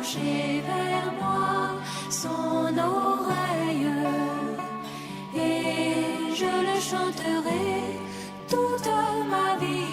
pencher vers moi son oreille, et je le chanterai toute ma vie.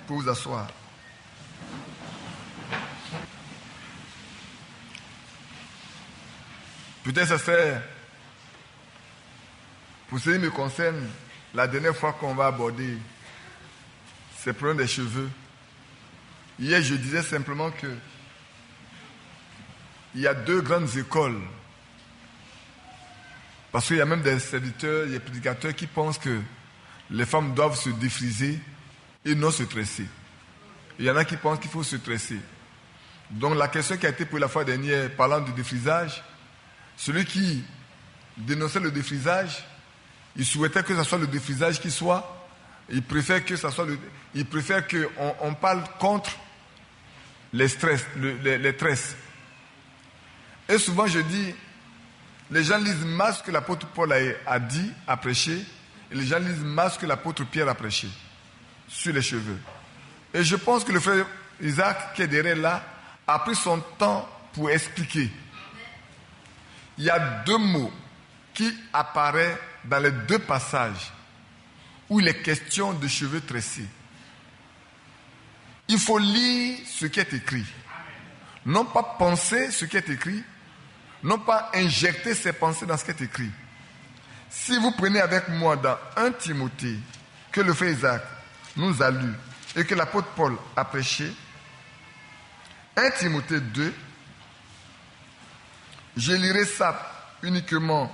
Pour vous asseoir. Peut-être ça serait, pour ce qui me concerne, la dernière fois qu'on va aborder ces problèmes des cheveux. Hier, je disais simplement que il y a deux grandes écoles. Parce qu'il y a même des serviteurs, des prédicateurs qui pensent que les femmes doivent se défriser et non se tresser. Il y en a qui pensent qu'il faut se tresser. Donc la question qui a été posée la fois dernière, parlant de défrisage, celui qui dénonçait le défrisage, il souhaitait que ce soit le défrisage qui soit, il préfère que ça soit il préfère qu'on parle contre les tresses. Et souvent je dis, les gens lisent mal ce que l'apôtre Paul a dit, a prêché, et les gens lisent mal ce que l'apôtre Pierre a prêché sur les cheveux. Et je pense que le frère Isaac qui est derrière là a pris son temps pour expliquer. Il y a deux mots qui apparaissent dans les deux passages où il est question de cheveux tressés. Il faut lire ce qui est écrit. Non pas penser ce qui est écrit, non pas injecter ses pensées dans ce qui est écrit. Si vous prenez avec moi dans 1 Timothée, que le frère Isaac nous a lu et que l'apôtre Paul a prêché, 1 Timothée 2, je lirai ça uniquement,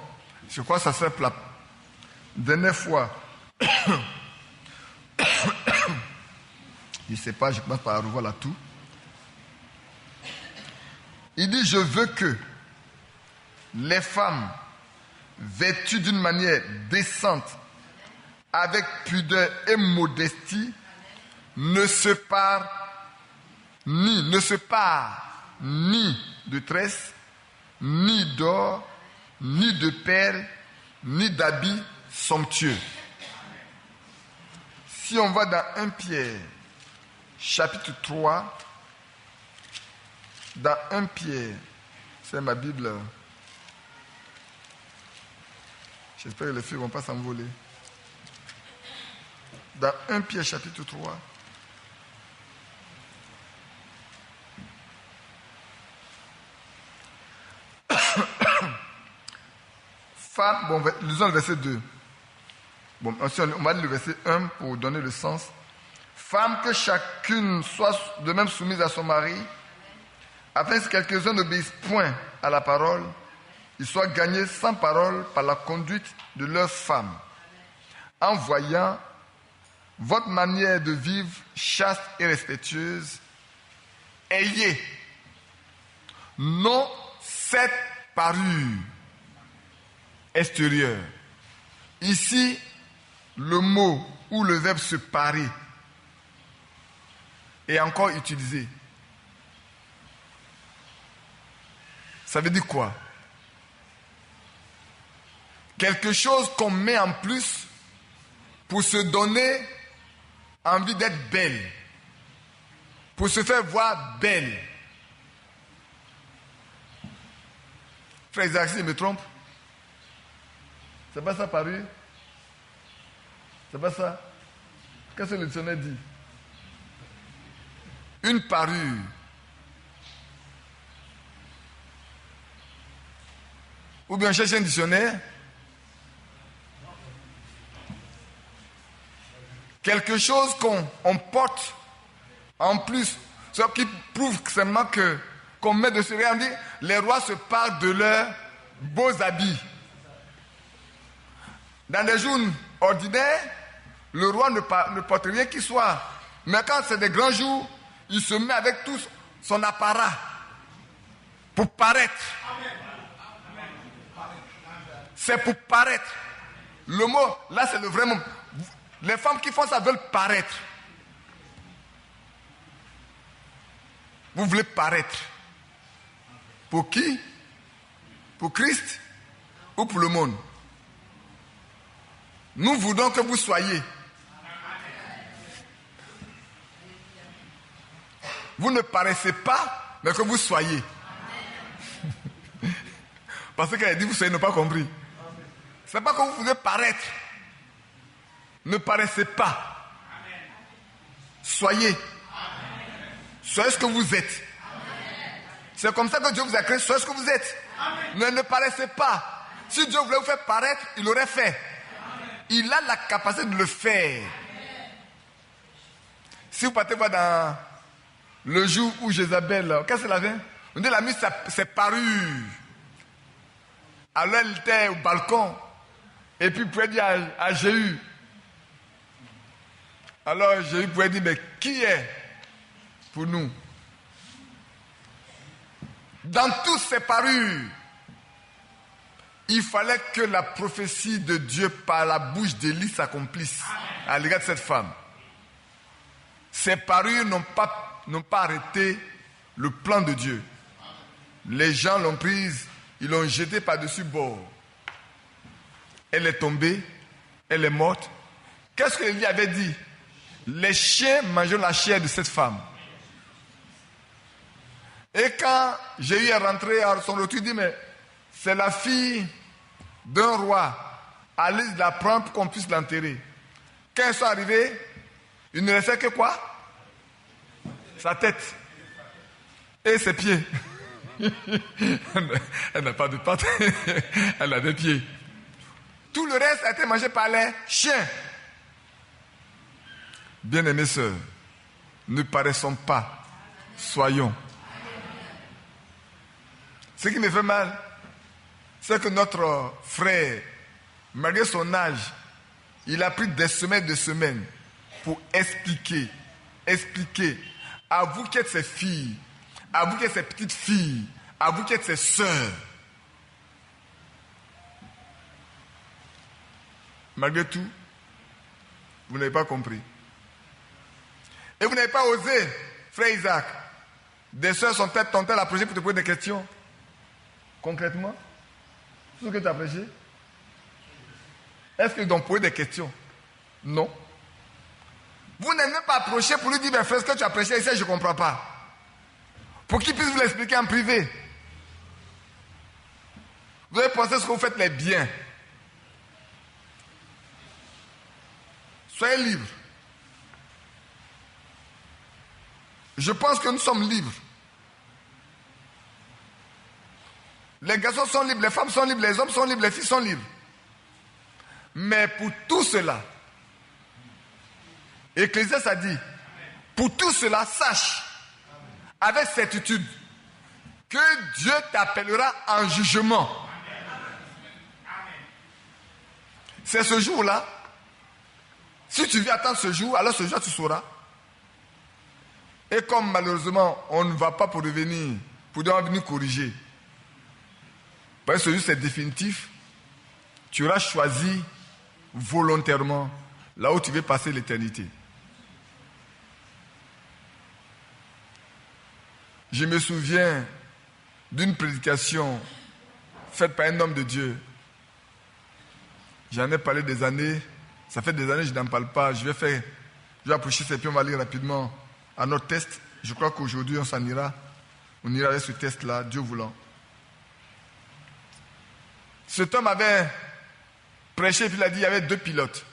je crois que ça serait la dernière fois. Je ne sais pas, je commence par revoir là tout. Il dit, je veux que les femmes vêtues d'une manière décente, avec pudeur et modestie, ne se parent ni de tresses, ni d'or, ni de perles, ni d'habits somptueux. Si on va dans 1 Pierre, chapitre 3, Dans 1 Pierre, c'est ma Bible. J'espère que les filles ne vont pas s'envoler. Dans 1 Pierre chapitre 3. Femme, bon, lisons le verset 2. Bon, ensuite, on va lire le verset 1 pour donner le sens. Femme, que chacune soit de même soumise à son mari, afin que quelques-uns n'obéissent point à la parole, ils soient gagnés sans parole par la conduite de leurs femmes, en voyant votre manière de vivre chaste et respectueuse. Ayez non cette parure extérieure. Ici, le mot ou le verbe se parer est encore utilisé. Ça veut dire quoi? Quelque chose qu'on met en plus pour se donner envie d'être belle, pour se faire voir belle. Frère Isaac, si je me trompe, c'est pas ça parure? C'est pas ça? Qu'est-ce que le dictionnaire dit? Une parure. Ou bien chercher un dictionnaire. Quelque chose qu'on porte en plus, ce qui prouve seulement qu'on met dessus. On dit, les rois se parlent de leurs beaux habits. Dans les jours ordinaires, le roi ne porte rien qui soit. Mais quand c'est des grands jours, il se met avec tout son apparat pour paraître. C'est pour paraître. Le mot, là, c'est le vrai mot. Les femmes qui font ça veulent paraître. Vous voulez paraître. Pour qui? Pour Christ ou pour le monde? Nous voulons que vous soyez. Vous ne paraissez pas, mais que vous soyez. Parce qu'elle a dit, vous soyez, n'ont pas compris. C'est pas que vous pouvez paraître. Ne paraissez pas. Soyez. Soyez ce que vous êtes. C'est comme ça que Dieu vous a créé. Soyez ce que vous êtes. Mais ne paraissez pas. Si Dieu voulait vous faire paraître, il l'aurait fait. Il a la capacité de le faire. Si vous partez voir dans le jour où Jézabel, qu'est-ce qu'elle avait? On dit, elle a mis ses parures. Alors elle était au balcon. Et puis, il pouvait dire à Jéhu. Alors, Jéhu pouvait dire, mais qui est pour nous? Dans toutes ces parures, il fallait que la prophétie de Dieu par la bouche d'Élie s'accomplisse à l'égard de cette femme. Ces parures n'ont pas arrêté le plan de Dieu. Les gens l'ont prise, ils l'ont jetée par-dessus bord. Elle est tombée, elle est morte. Qu'est-ce que Élie avait dit? Les chiens mangeaient la chair de cette femme. Et quand Jéhu est rentré à son retour, il dit, mais c'est la fille d'un roi. Allez la prendre pour qu'on puisse l'enterrer. Quand ils sont arrivés, il ne restait que quoi? Sa tête et ses pieds. Elle n'a pas de pattes, elle a des pieds. Tout le reste a été mangé par les chiens. Bien-aimés sœurs, ne paraissons pas, soyons. Ce qui me fait mal, c'est que notre frère, malgré son âge, il a pris des semaines pour expliquer à vous qui êtes ses filles, à vous qui êtes ses petites filles, à vous qui êtes ses sœurs. Malgré tout, vous n'avez pas compris. Et vous n'avez pas osé, frère Isaac. Des sœurs t'ont-elles approché pour te poser des questions? Concrètement, tout ce que tu as prêché, est-ce qu'ils t'ont posé des questions? Non. Vous n'êtes même pas approché pour lui dire, mais frère, ce que tu as prêché ici, je ne comprends pas. Pour qu'ils puissent vous l'expliquer en privé. Vous avez pensé ce que vous faites les biens. Soyez libres. Je pense que nous sommes libres. Les garçons sont libres, les femmes sont libres, les hommes sont libres, les filles sont libres. Mais pour tout cela, Ecclésiaste a dit, pour tout cela, sache, avec certitude, que Dieu t'appellera en jugement. C'est ce jour-là. Si tu viens attendre ce jour, alors ce jour tu sauras. Et comme malheureusement, on ne va pas pour revenir, pour venir corriger. Parce que ce jour c'est définitif. Tu auras choisi volontairement là où tu veux passer l'éternité. Je me souviens d'une prédication faite par un homme de Dieu. J'en ai parlé des années. Ça fait des années que je n'en parle pas. Je vais approcher ces puis on va lire rapidement à notre test. Je crois qu'aujourd'hui on s'en ira. On ira avec ce test-là, Dieu voulant. Cet homme avait prêché et puis il a dit qu'il y avait 2 pilotes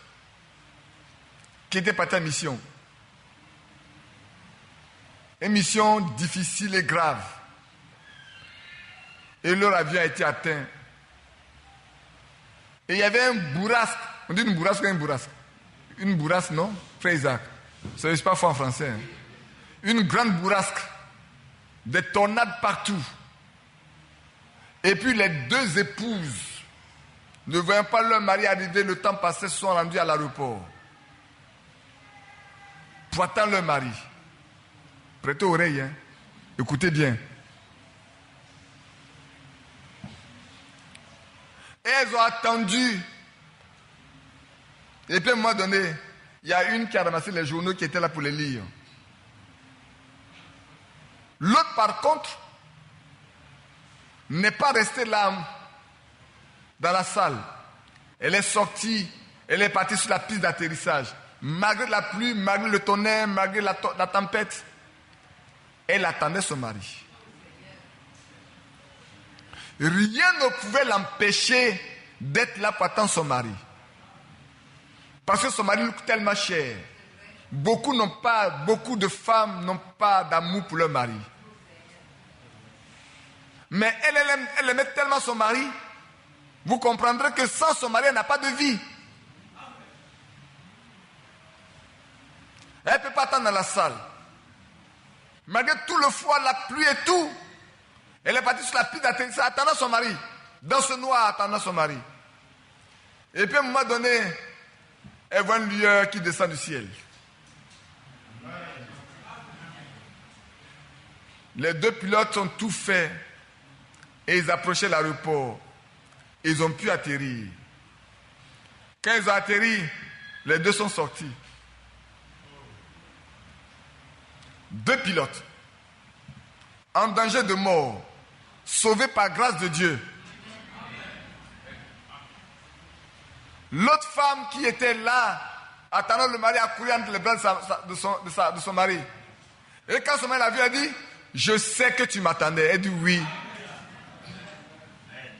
qui étaient partis en mission. Une mission difficile et grave. Et leur avion a été atteint. Et il y avait un bourrasque. On dit une bourrasque ou une bourrasque? Une bourrasque, non? Frère Isaac. Ça ne veut pas fort en français. Hein? Une grande bourrasque. Des tornades partout. Et puis les 2 épouses, ne voyant pas leur mari arriver, le temps passé, sont rendus à l'aéroport. Pour attendre leur mari. Prêtez oreille, hein? Écoutez bien. Et elles ont attendu. Et puis à un moment donné, il y a une qui a ramassé les journaux qui étaient là pour les lire. L'autre, par contre, n'est pas restée là dans la salle. Elle est sortie, elle est partie sur la piste d'atterrissage. Malgré la pluie, malgré le tonnerre, malgré la tempête, elle attendait son mari. Rien ne pouvait l'empêcher d'être là pour attendre son mari. Parce que son mari lui coûte tellement cher. Beaucoup de femmes n'ont pas d'amour pour leur mari. Mais elle aimait tellement son mari. Vous comprendrez que sans son mari, elle n'a pas de vie. Elle ne peut pas attendre dans la salle. Malgré tout le froid, la pluie et tout, elle est partie sur la piste d'atterrissage attendant son mari. Dans ce noir, attendant son mari. Et puis à un moment donné, elle voit une lueur qui descend du ciel. Les 2 pilotes ont tout fait et ils approchaient l'aéroport. Ils ont pu atterrir. Quand ils ont atterri, les 2 sont sortis. 2 pilotes en danger de mort, sauvés par grâce de Dieu. L'autre femme qui était là, attendant le mari, a couru entre les bras de son mari. Et quand son mari l'a vu, elle a dit, je sais que tu m'attendais. Elle dit oui.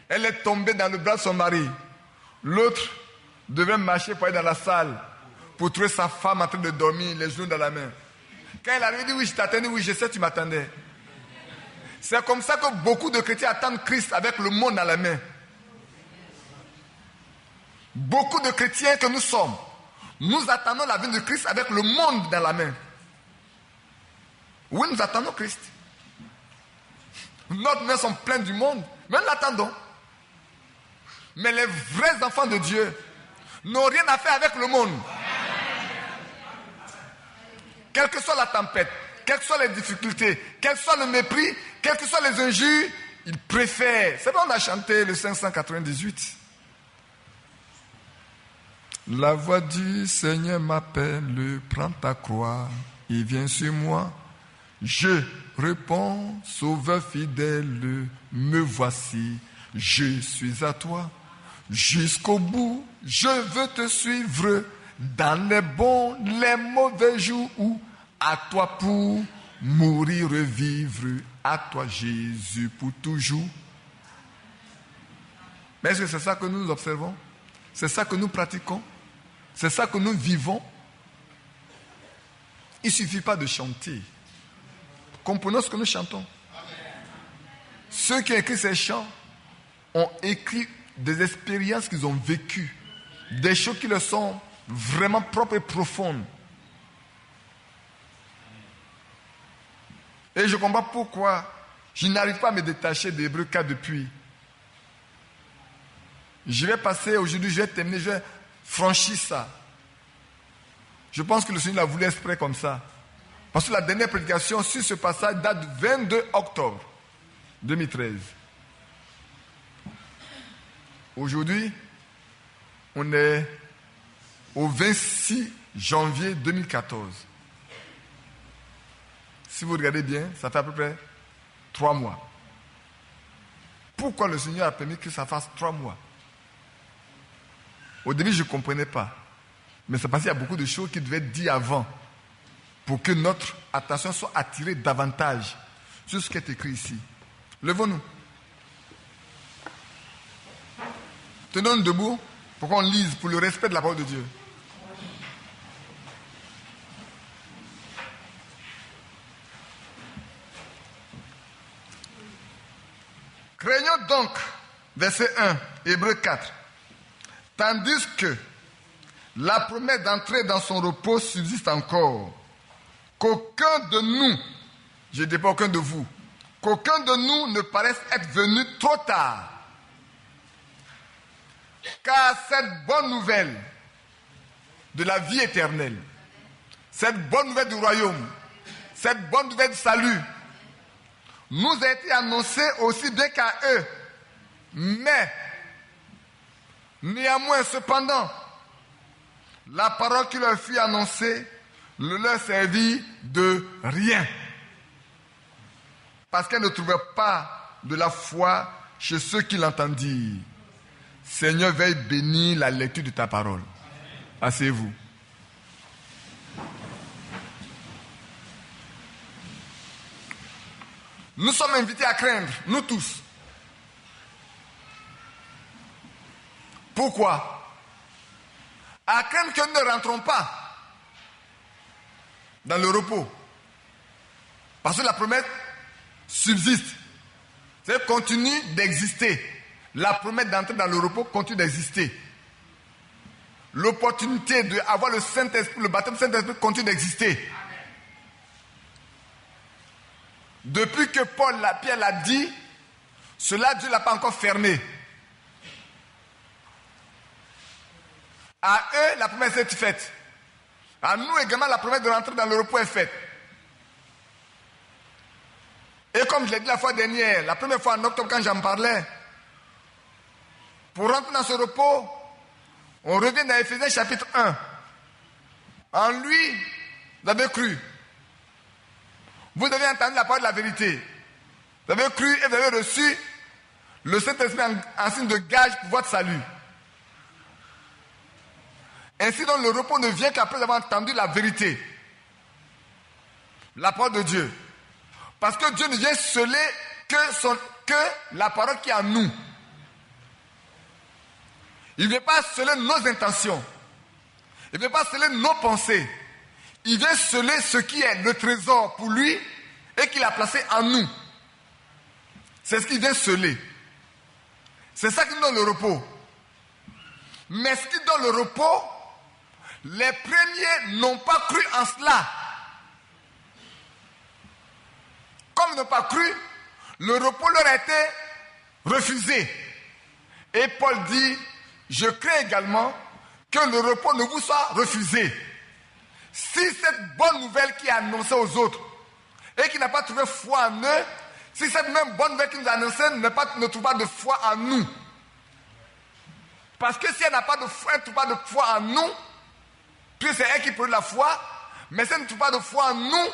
Elle est tombée dans le bras de son mari. L'autre devait marcher pour aller dans la salle, pour trouver sa femme en train de dormir, les genoux dans la main. Quand elle arrive, elle dit oui, je t'attendais, oui, je sais, tu m'attendais. C'est comme ça que beaucoup de chrétiens attendent Christ avec le monde dans la main. Beaucoup de chrétiens que nous sommes, nous attendons la venue de Christ avec le monde dans la main. Oui, nous attendons Christ. Nos mains sont pleines du monde, mais nous l'attendons. Mais les vrais enfants de Dieu n'ont rien à faire avec le monde. Quelle que soit la tempête, quelles que soient les difficultés, quel que soit le mépris, quelles que soient les injures, ils préfèrent. C'est bon, on a chanté le 598. La voix du Seigneur m'appelle, prends ta croix, il vient sur moi. Je réponds, Sauveur fidèle, me voici, je suis à toi. Jusqu'au bout, je veux te suivre, dans les bons, les mauvais jours, à toi pour mourir, revivre, à toi Jésus pour toujours. Mais est-ce que c'est ça que nous observons? C'est ça que nous pratiquons? C'est ça que nous vivons? Il ne suffit pas de chanter. Comprenons ce que nous chantons. Ceux qui ont écrit ces chants ont écrit des expériences qu'ils ont vécues, des choses qui leur sont vraiment propres et profondes. Et je comprends pourquoi je n'arrive pas à me détacher d'Hébreux 4 depuis. Je vais passer aujourd'hui, je vais terminer, je vais franchir ça. Je pense que le Seigneur l'a voulu exprès comme ça. Parce que la dernière prédication sur ce passage date du 22 octobre 2013. Aujourd'hui, on est au 26 janvier 2014. Si vous regardez bien, ça fait à peu près 3 mois. Pourquoi le Seigneur a permis que ça fasse 3 mois? Au début, je ne comprenais pas. Mais c'est parce qu'il y a beaucoup de choses qui devaient être dites avant pour que notre attention soit attirée davantage sur ce qui est écrit ici. Levons-nous. Tenons-nous debout pour qu'on lise pour le respect de la parole de Dieu. Craignons donc, verset 1, Hébreux 4, tandis que la promesse d'entrer dans son repos subsiste encore, qu'aucun de nous, je ne dis pas aucun de vous, qu'aucun de nous ne paraisse être venu trop tard. Car cette bonne nouvelle de la vie éternelle, cette bonne nouvelle du royaume, cette bonne nouvelle du salut, nous a été annoncée aussi bien qu'à eux. Mais, néanmoins, cependant, la parole qui leur fut annoncée ne leur servit de rien. Parce qu'elle ne trouvait pas de la foi chez ceux qui l'entendirent. Seigneur, veuille bénir la lecture de ta parole. Asseyez-vous. Nous sommes invités à craindre, nous tous. Pourquoi? À craindre que nous ne rentrons pas dans le repos. Parce que la promesse subsiste. C'est continue d'exister. La promesse d'entrer dans le repos continue d'exister. L'opportunité d'avoir le Saint-Esprit, le baptême du Saint-Esprit continue d'exister. Depuis que Pierre l'a dit, cela Dieu ne l'a pas encore fermé. À eux, la promesse est faite. À nous également, la promesse de rentrer dans le repos est faite. Et comme je l'ai dit la fois dernière, la première fois en octobre quand j'en parlais, pour rentrer dans ce repos, on revient dans Éphésiens chapitre 1. En lui, vous avez cru. Vous avez entendu la parole de la vérité. Vous avez cru et vous avez reçu le Saint-Esprit en signe de gage pour votre salut. Ainsi donc le repos ne vient qu'après avoir entendu la vérité. La parole de Dieu. Parce que Dieu ne vient sceller que la parole qui est en nous. Il ne vient pas sceller nos intentions. Il ne vient pas sceller nos pensées. Il vient sceller ce qui est le trésor pour lui et qu'il a placé en nous. C'est ce qu'il vient sceller. C'est ça qui nous donne le repos. Mais ce qui donne le repos, les premiers n'ont pas cru en cela. Comme ils n'ont pas cru, le repos leur a été refusé. Et Paul dit, je crains également que le repos ne vous soit refusé. Si cette bonne nouvelle qui est annoncée aux autres et qui n'a pas trouvé foi en eux, si cette même bonne nouvelle qui nous a annoncée ne trouve pas de foi en nous. Parce que si elle n'a pas de foi, elle ne trouve pas de foi en nous, puis c'est elle qui produit la foi, mais si elle ne trouve pas de foi en nous,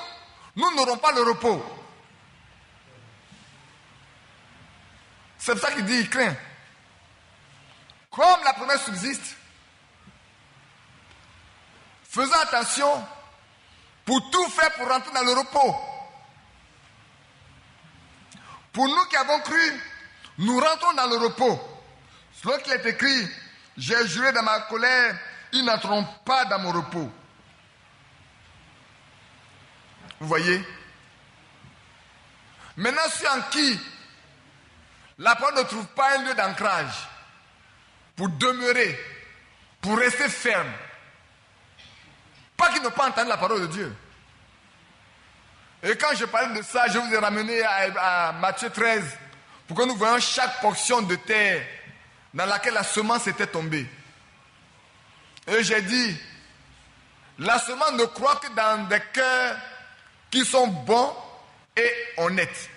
nous n'aurons pas le repos. C'est pour ça qu'il dit, il craint. Comme la promesse subsiste, faisons attention pour tout faire pour rentrer dans le repos. Pour nous qui avons cru, nous rentrons dans le repos. Selon qu'il est écrit, j'ai juré dans ma colère, ils n'entreront pas dans mon repos. Vous voyez? Maintenant, ceux en qui la parole ne trouve pas un lieu d'ancrage pour demeurer, pour rester ferme. Pas qu'ils n'ont pas entendu la parole de Dieu. Et quand je parlais de ça, je vous ai ramené à Matthieu 13 pour que nous voyions chaque portion de terre dans laquelle la semence était tombée. Et j'ai dit, la semence ne croît que dans des cœurs qui sont bons et honnêtes.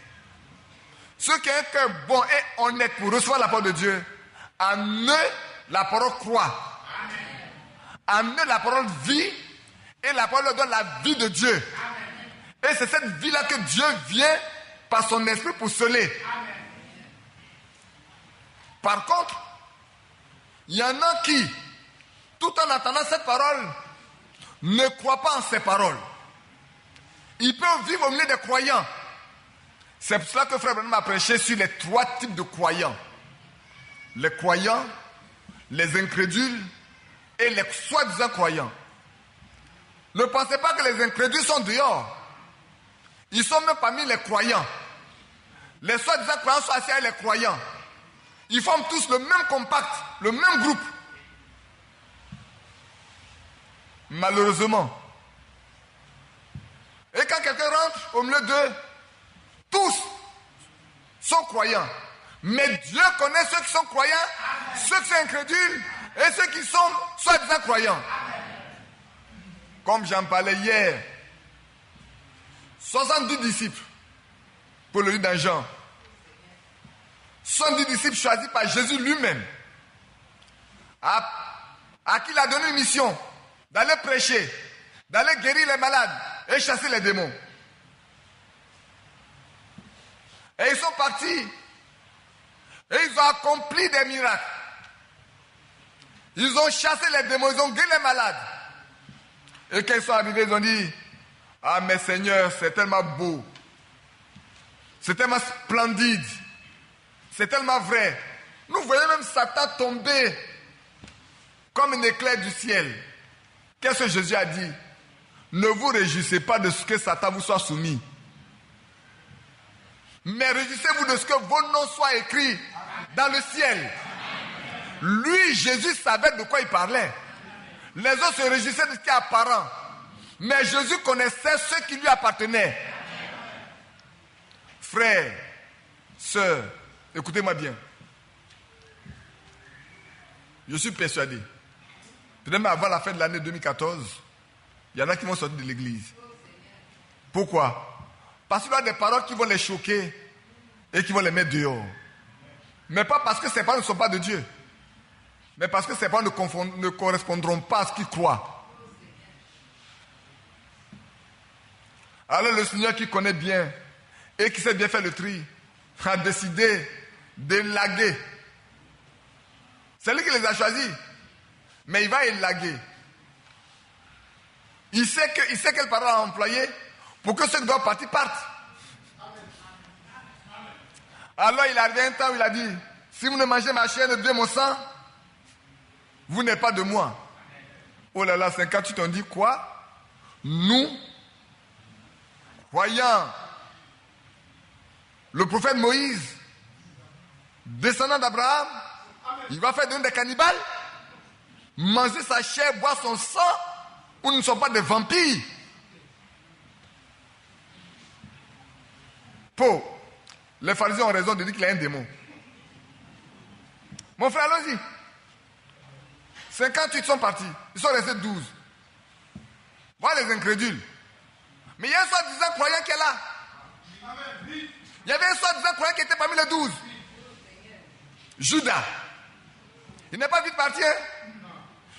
Ceux qui ont un cœur bon et honnête pour recevoir la parole de Dieu, en eux, la parole croît. En eux, la parole vit et la parole leur donne la vie de Dieu. Et c'est cette vie-là que Dieu vient par son esprit pour sceller. Par contre, il y en a qui, tout en entendant cette parole, ne croient pas en ces paroles. Ils peuvent vivre au milieu des croyants. C'est pour cela que Frère Branham a prêché sur les 3 types de croyants. Les croyants, les incrédules et les soi-disant croyants. Ne pensez pas que les incrédules sont dehors. Ils sont même parmi les croyants. Les soi-disant croyants sont assis avec les croyants. Ils forment tous le même compact, le même groupe. Malheureusement. Et quand quelqu'un rentre au milieu d'eux, tous sont croyants. Mais Dieu connaît ceux qui sont croyants, ceux qui sont incrédules et ceux qui sont soi-disant croyants. Comme j'en parlais hier, 70 disciples, pour le livre dans Jean. 70 disciples choisis par Jésus lui-même, à qui il a donné une mission d'aller prêcher, d'aller guérir les malades et chasser les démons. Et ils sont partis. Et ils ont accompli des miracles. Ils ont chassé les démons, ils ont guéri les malades. Et quand ils sont arrivés, ils ont dit, ah mais Seigneur, c'est tellement beau. C'est tellement splendide. C'est tellement vrai. Nous voyons même Satan tomber comme un éclair du ciel. Qu'est-ce que Jésus a dit? Ne vous réjouissez pas de ce que Satan vous soit soumis. Mais réjouissez-vous de ce que vos noms soient écrits dans le ciel. Lui, Jésus, savait de quoi il parlait. Les autres se réjouissaient de ce qui est apparent. Mais Jésus connaissait ce qui lui appartenait. Frères, sœurs, écoutez-moi bien. Je suis persuadé. Peut-être même avant la fin de l'année 2014, il y en a qui vont sortir de l'église. Pourquoi? Parce qu'il y a des paroles qui vont les choquer et qui vont les mettre dehors. Mais pas parce que ces paroles ne sont pas de Dieu. Mais parce que ces paroles ne correspondront pas à ce qu'ils croient. Alors le Seigneur qui connaît bien et qui sait bien faire le tri a décidé d'élaguer. C'est lui qui les a choisis. Mais il va élaguer. Il sait quelle parole employer pour que ceux qui doivent partir partent. Alors il arrive un temps où il a dit, si vous ne mangez ma chair et ne buvez mon sang, vous n'êtes pas de moi. Oh là là, 58 on dit quoi? Nous, croyant le prophète Moïse, descendant d'Abraham, il va faire de nous des cannibales, manger sa chair, boire son sang, ou nous ne sommes pas des vampires. Les pharisiens ont raison de dire qu'il a un démon. Mon frère, allons-y. 58 sont partis. Ils sont restés 12. Voilà les incrédules. Mais il y a un soi-disant croyant qui est là. Il y avait un soi-disant croyant qui était parmi les 12. Judas. Il n'est pas vite parti. Hein?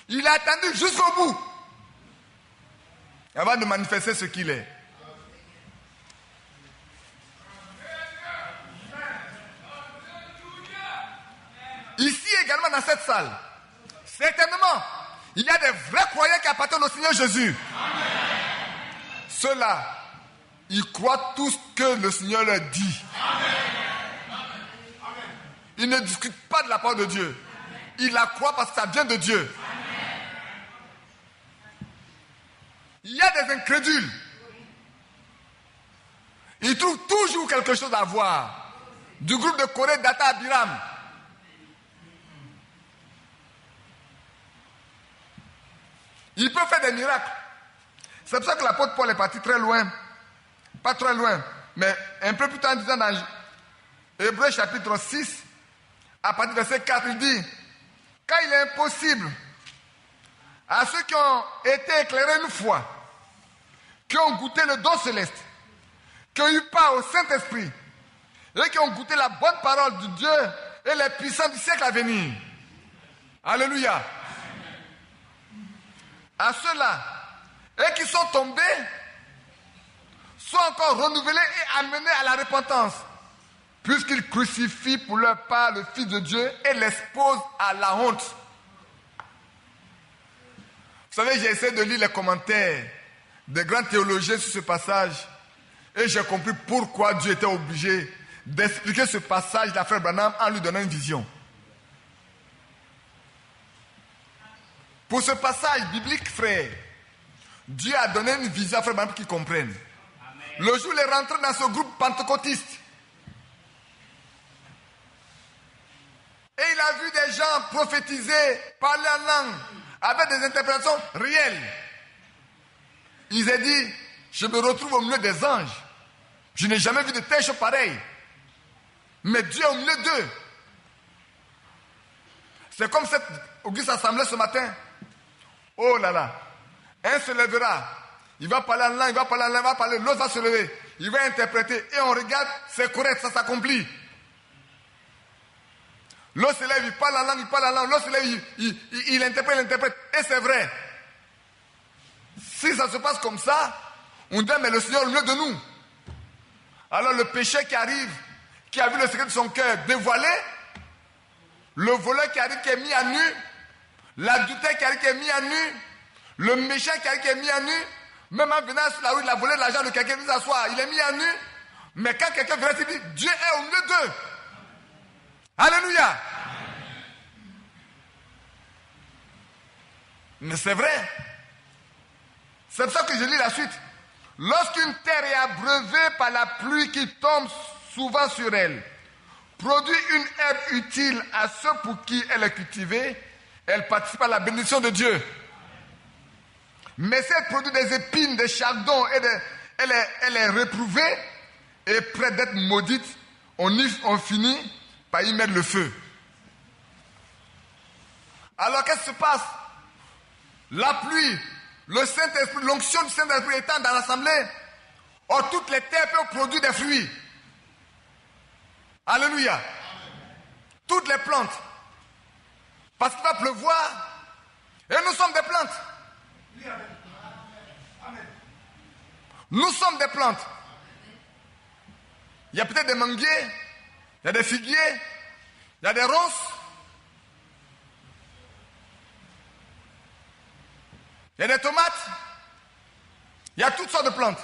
Il a attendu jusqu'au bout. Avant de manifester ce qu'il est. Ici également dans cette salle, certainement, il y a des vrais croyants qui appartiennent au Seigneur Jésus. Ceux-là, ils croient tout ce que le Seigneur leur dit. Amen. Il ne discute pas de la parole de Dieu. Il la croit parce que ça vient de Dieu. Il y a des incrédules. Ils trouvent toujours quelque chose à voir. Du groupe de Corée, Data, Abiram. Il peut faire des miracles. C'est pour ça que l'apôtre Paul est parti très loin. Pas très loin, mais un peu plus tard en disant dans Hébreux chapitre 6, à partir du verset 4, il dit: car il est impossible à ceux qui ont été éclairés une fois, qui ont goûté le don céleste, qui ont eu part au Saint-Esprit, et qui ont goûté la bonne parole de Dieu et les puissants du siècle à venir. Alléluia. À ceux-là, et qui sont tombés, sont encore renouvelés et amenés à la repentance, puisqu'ils crucifient pour leur part le Fils de Dieu et l'exposent à la honte. Vous savez, j'ai essayé de lire les commentaires des grands théologiens sur ce passage, et j'ai compris pourquoi Dieu était obligé d'expliquer ce passage de la frère Branham en lui donnant une vision. Pour ce passage biblique, frère, Dieu a donné une vision à frère Branham pour qu'il comprenne. Le jour où il est rentré dans ce groupe pentecôtiste, et il a vu des gens prophétiser, parler en langue, avec des interprétations réelles. Il s'est dit: je me retrouve au milieu des anges. Je n'ai jamais vu de telles choses pareilles. Mais Dieu est au milieu d'eux. C'est comme cette auguste assemblée ce matin. Oh là là. Un se lèvera. Il va parler en langue, il va parler en langue, il va parler, l'autre va se lever. Il va interpréter. Et on regarde, c'est correct, ça s'accomplit. L'autre se lève, il parle en langue, il parle en langue. L'autre se lève, il interprète. Et c'est vrai. Si ça se passe comme ça, on dit: mais le Seigneur est au milieu de nous. Alors le péché qui arrive, qui a vu le secret de son cœur dévoilé, le voleur qui arrive, qui est mis à nu, l'adultère qui arrive, qui est mis à nu, le méchant qui arrive, qui est mis à nu, même en venant sur la rue, il a volé l'argent de quelqu'un, il s'assoit, il est mis à nu. Mais quand quelqu'un vient, il dit: Dieu est au milieu d'eux. Alléluia. Mais c'est vrai. C'est pour ça que je lis la suite. Lorsqu'une terre est abreuvée par la pluie qui tombe souvent sur elle, produit une herbe utile à ceux pour qui elle est cultivée, elle participe à la bénédiction de Dieu. Mais si elle produit des épines, des chardons, elle est réprouvée et prête d'être maudite, on finit par y mettre le feu. Alors qu'est-ce qui se passe? La pluie, le Saint-Esprit, l'onction du Saint-Esprit étant dans l'assemblée, toutes les terres peuvent produire des fruits. Alléluia. Toutes les plantes. Parce qu'il va pleuvoir. Et nous sommes des plantes. Nous sommes des plantes. Il y a peut-être des manguiers, il y a des figuiers, il y a des ronces. Il y a des tomates. Il y a toutes sortes de plantes.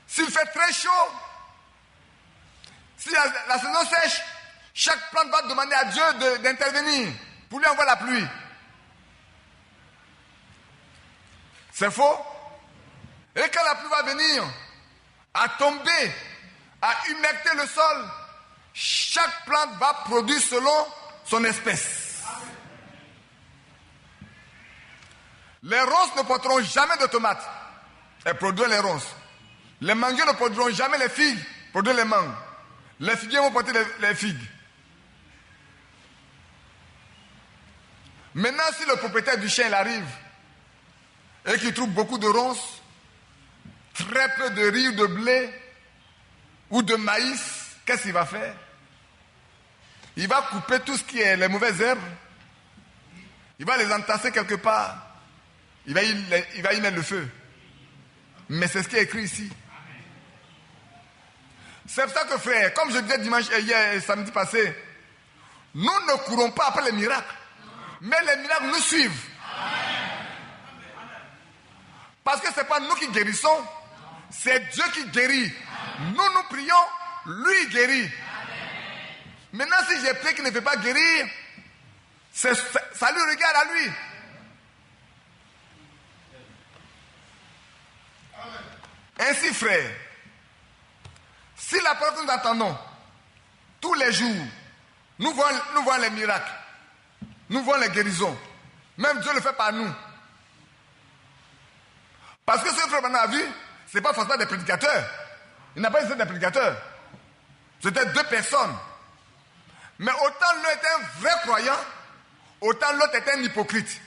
S'il fait très chaud, si la saison sèche, chaque plante va demander à Dieu d'intervenir pour lui envoyer la pluie. C'est faux. Et quand la pluie va venir, à tomber, à humecter le sol, chaque plante va produire selon son espèce. Les ronces ne porteront jamais de tomates. Elles produisent les ronces. Les manguiers ne produiront jamais les figues. Produisent les mangues. Les figuiers vont porter les figues. Maintenant, si le propriétaire du champ arrive et qu'il trouve beaucoup de ronces, très peu de riz ou de blé ou de maïs, qu'est-ce qu'il va faire? Il va couper tout ce qui est les mauvaises herbes. Il va les entasser quelque part. Il va y mettre le feu. Mais c'est ce qui est écrit ici. C'est pour ça que, frère, comme je disais hier, samedi passé, nous ne courons pas après les miracles. Mais les miracles nous suivent. Parce que ce n'est pas nous qui guérissons, c'est Dieu qui guérit. Nous prions, lui guérit. Maintenant, si j'ai prié qu'il ne peut pas guérir, ça lui regarde à lui. Ainsi, frère, si la parole que nous entendons tous les jours, nous voyons les miracles, nous voyons les guérisons, même Dieu le fait par nous. Parce que ce que frère Branham a vu, ce n'est pas forcément des prédicateurs. Il n'a pas été des prédicateurs. C'était 2 personnes. Mais autant l'un était un vrai croyant, autant l'autre était un hypocrite.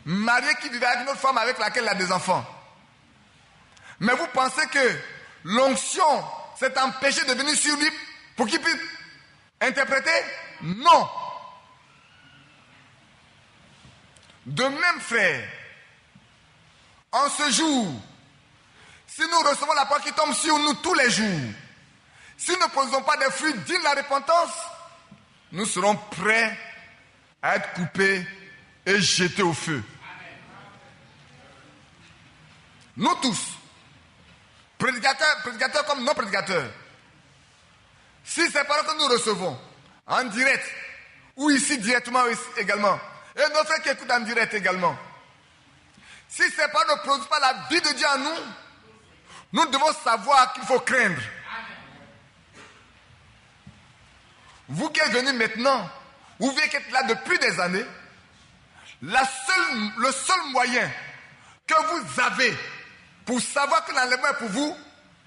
Marié qui vivait avec une autre femme avec laquelle il a des enfants. Mais vous pensez que l'onction s'est empêchée de venir sur lui pour qu'il puisse interpréter? Non. De même, frère, en ce jour, si nous recevons la parole qui tombe sur nous tous les jours, si nous ne posons pas des fruits dignes de la repentance, nous serons prêts à être coupés et jetés au feu. Nous tous, prédicateurs comme non prédicateurs, si ces paroles que nous recevons en direct, ou ici directement également, et nos frères qui écoutent en direct également, si ces paroles ne produisent pas la vie de Dieu en nous, nous devons savoir qu'il faut craindre. Vous qui êtes venus maintenant, vous qui êtes là depuis des années, le seul moyen que vous avez pour savoir que l'enlèvement est pour vous,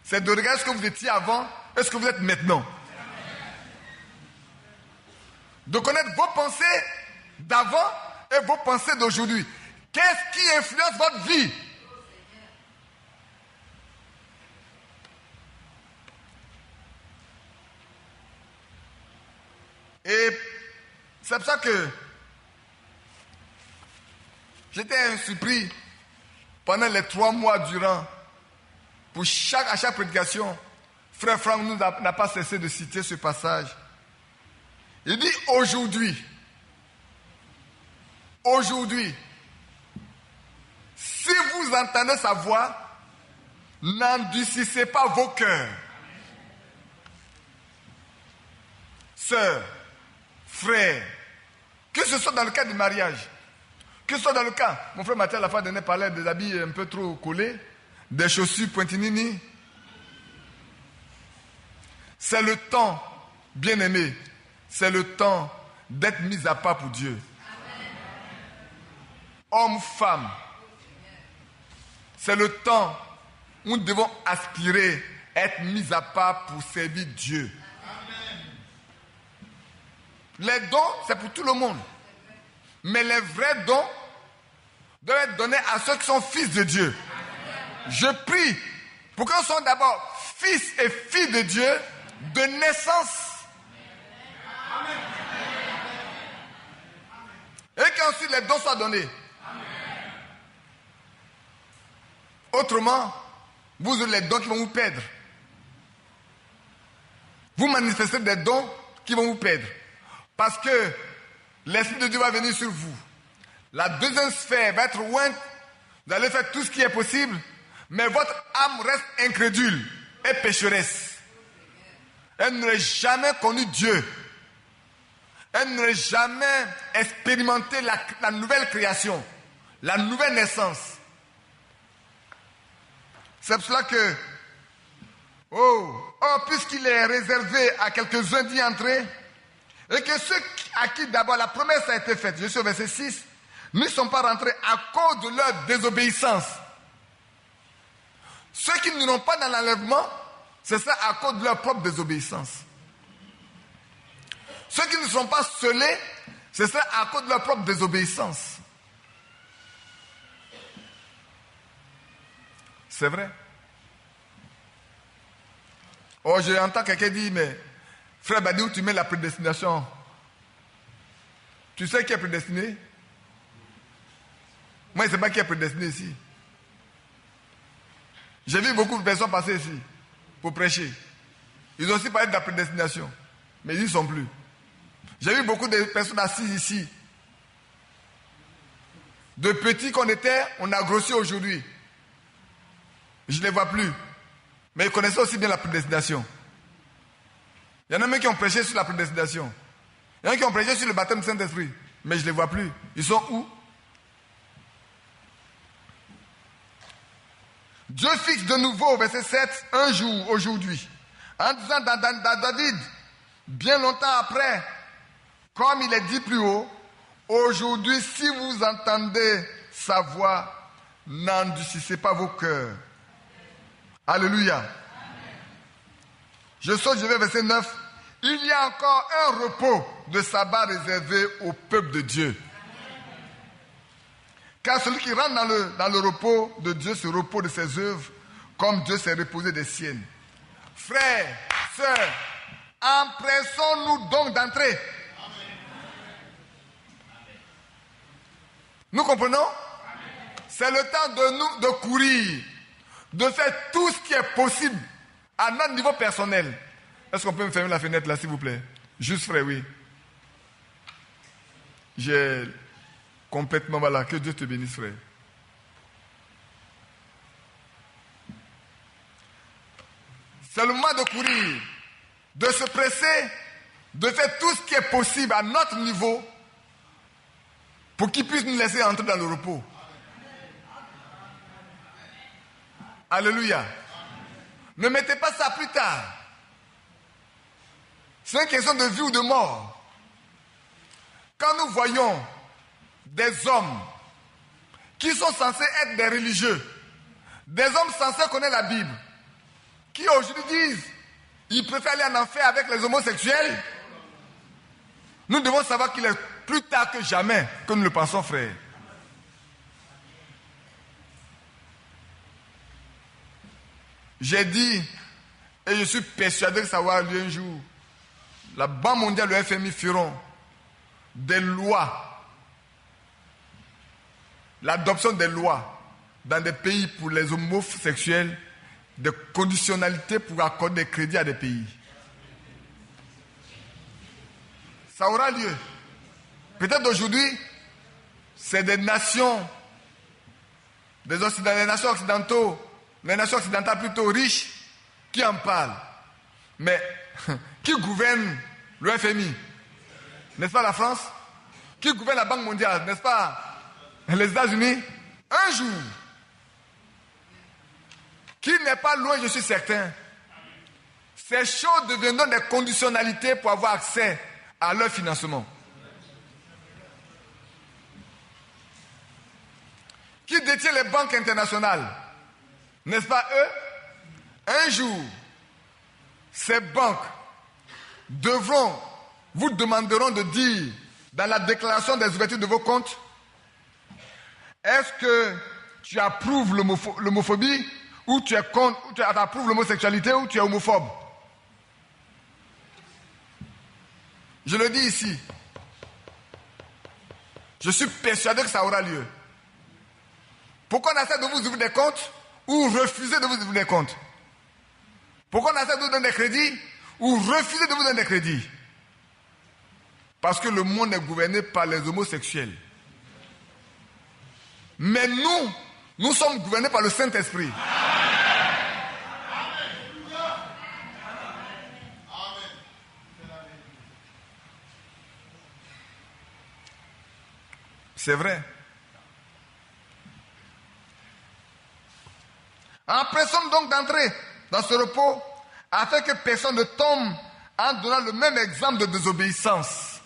c'est de regarder ce que vous étiez avant et ce que vous êtes maintenant. De connaître vos pensées d'avant et vos pensées d'aujourd'hui. Qu'est-ce qui influence votre vie? Et c'est pour ça que j'étais surpris pendant les 3 mois durant, à chaque prédication, frère Franck n'a pas cessé de citer ce passage. Il dit aujourd'hui, si vous entendez sa voix, n'endurcissez pas vos cœurs. Sœurs, frères, que ce soit dans le cas du mariage, que ce soit dans le cas, mon frère Mathieu à la fin dernière parlait des habits un peu trop collés, des chaussures pointinini. C'est le temps, bien-aimé, c'est le temps d'être mis à part pour Dieu. Hommes, femmes, c'est le temps où nous devons aspirer à être mis à part pour servir Dieu. Les dons, c'est pour tout le monde. Mais les vrais dons doivent être donnés à ceux qui sont fils de Dieu. Je prie pour que nous soyons d'abord fils et filles de Dieu de naissance. Et qu'ensuite les dons soient donnés. Autrement, vous aurez les dons qui vont vous perdre. Vous manifestez des dons qui vont vous perdre. Parce que l'Esprit de Dieu va venir sur vous. La deuxième sphère va être loin. Vous allez faire tout ce qui est possible. Mais votre âme reste incrédule et pécheresse. Elle n'aurait jamais connu Dieu. Elle n'aurait jamais expérimenté la nouvelle création. La nouvelle naissance. C'est pour cela que, puisqu'il est réservé à quelques-uns d'y entrer, et que ceux à qui d'abord la promesse a été faite, je suis au verset 6, ne sont pas rentrés à cause de leur désobéissance. Ceux qui n'iront pas dans l'enlèvement, c'est ça à cause de leur propre désobéissance. Ceux qui ne sont pas scellés, c'est ça à cause de leur propre désobéissance. C'est vrai. Oh, j'entends quelqu'un dire, mais frère Badi, où tu mets la prédestination? Tu sais qui est prédestiné? Moi, je ne sais pas qui est prédestiné ici. J'ai vu beaucoup de personnes passer ici pour prêcher. Ils ont aussi parlé de la prédestination, mais ils n'y sont plus. J'ai vu beaucoup de personnes assises ici. De petits qu'on était, on a grossi aujourd'hui. Je ne les vois plus. Mais ils connaissaient aussi bien la prédestination. Il y en a même qui ont prêché sur la prédestination. Il y en a qui ont prêché sur le baptême du Saint-Esprit. Mais je ne les vois plus. Ils sont où? Dieu fixe de nouveau, verset 7, un jour, aujourd'hui. En disant dans David, bien longtemps après, comme il est dit plus haut, aujourd'hui, si vous entendez sa voix, n'endurcissez pas vos cœurs. Alléluia. Je vais verset 9. Il y a encore un repos de sabbat réservé au peuple de Dieu. Car celui qui rentre dans le repos de Dieu se repose de ses œuvres, comme Dieu s'est reposé des siennes. Frères, sœurs, empressons-nous donc d'entrer. Nous comprenons? C'est le temps de courir, de faire tout ce qui est possible à notre niveau personnel. Est-ce qu'on peut me fermer la fenêtre là, s'il vous plaît? Juste, frère, oui. J'ai complètement, voilà, que Dieu te bénisse, frère. C'est le moment de courir, de se presser, de faire tout ce qui est possible à notre niveau pour qu'il puisse nous laisser entrer dans le repos. Alléluia. Ne mettez pas ça plus tard. C'est une question de vie ou de mort. Quand nous voyons des hommes qui sont censés être des religieux, des hommes censés connaître la Bible, qui aujourd'hui disent qu'ils préfèrent aller en enfer avec les homosexuels, nous devons savoir qu'il est plus tard que jamais que nous le pensons, frère. J'ai dit, et je suis persuadé que ça va avoir lieu un jour, la Banque mondiale, le FMI feront des lois, l'adoption des lois dans des pays pour les homosexuels, des conditionnalités pour accorder des crédits à des pays. Ça aura lieu. Peut-être aujourd'hui, c'est des nations, des nations occidentaux, les nations occidentales plutôt riches, qui en parlent. Mais qui gouverne le FMI? N'est-ce pas la France? Qui gouverne la Banque mondiale? N'est-ce pas les États-Unis? Un jour, qui n'est pas loin, je suis certain, ces choses deviendront des conditionnalités pour avoir accès à leur financement. Qui détient les banques internationales? N'est-ce pas eux? Un jour, ces banques vous demanderont de dire dans la déclaration des ouvertures de vos comptes, est-ce que tu approuves l'homophobie ou tu approuves l'homosexualité ou tu es homophobe? Je le dis ici. Je suis persuadé que ça aura lieu. Pourquoi on essaie de vous ouvrir des comptes ou refuser de vous ouvrir des comptes? Pourquoi on essaie de vous donner des crédits ou refuser de vous donner des crédits? Parce que le monde est gouverné par les homosexuels. Mais nous sommes gouvernés par le Saint-Esprit. C'est vrai. Empressons donc d'entrer dans ce repos afin que personne ne tombe en donnant le même exemple de désobéissance.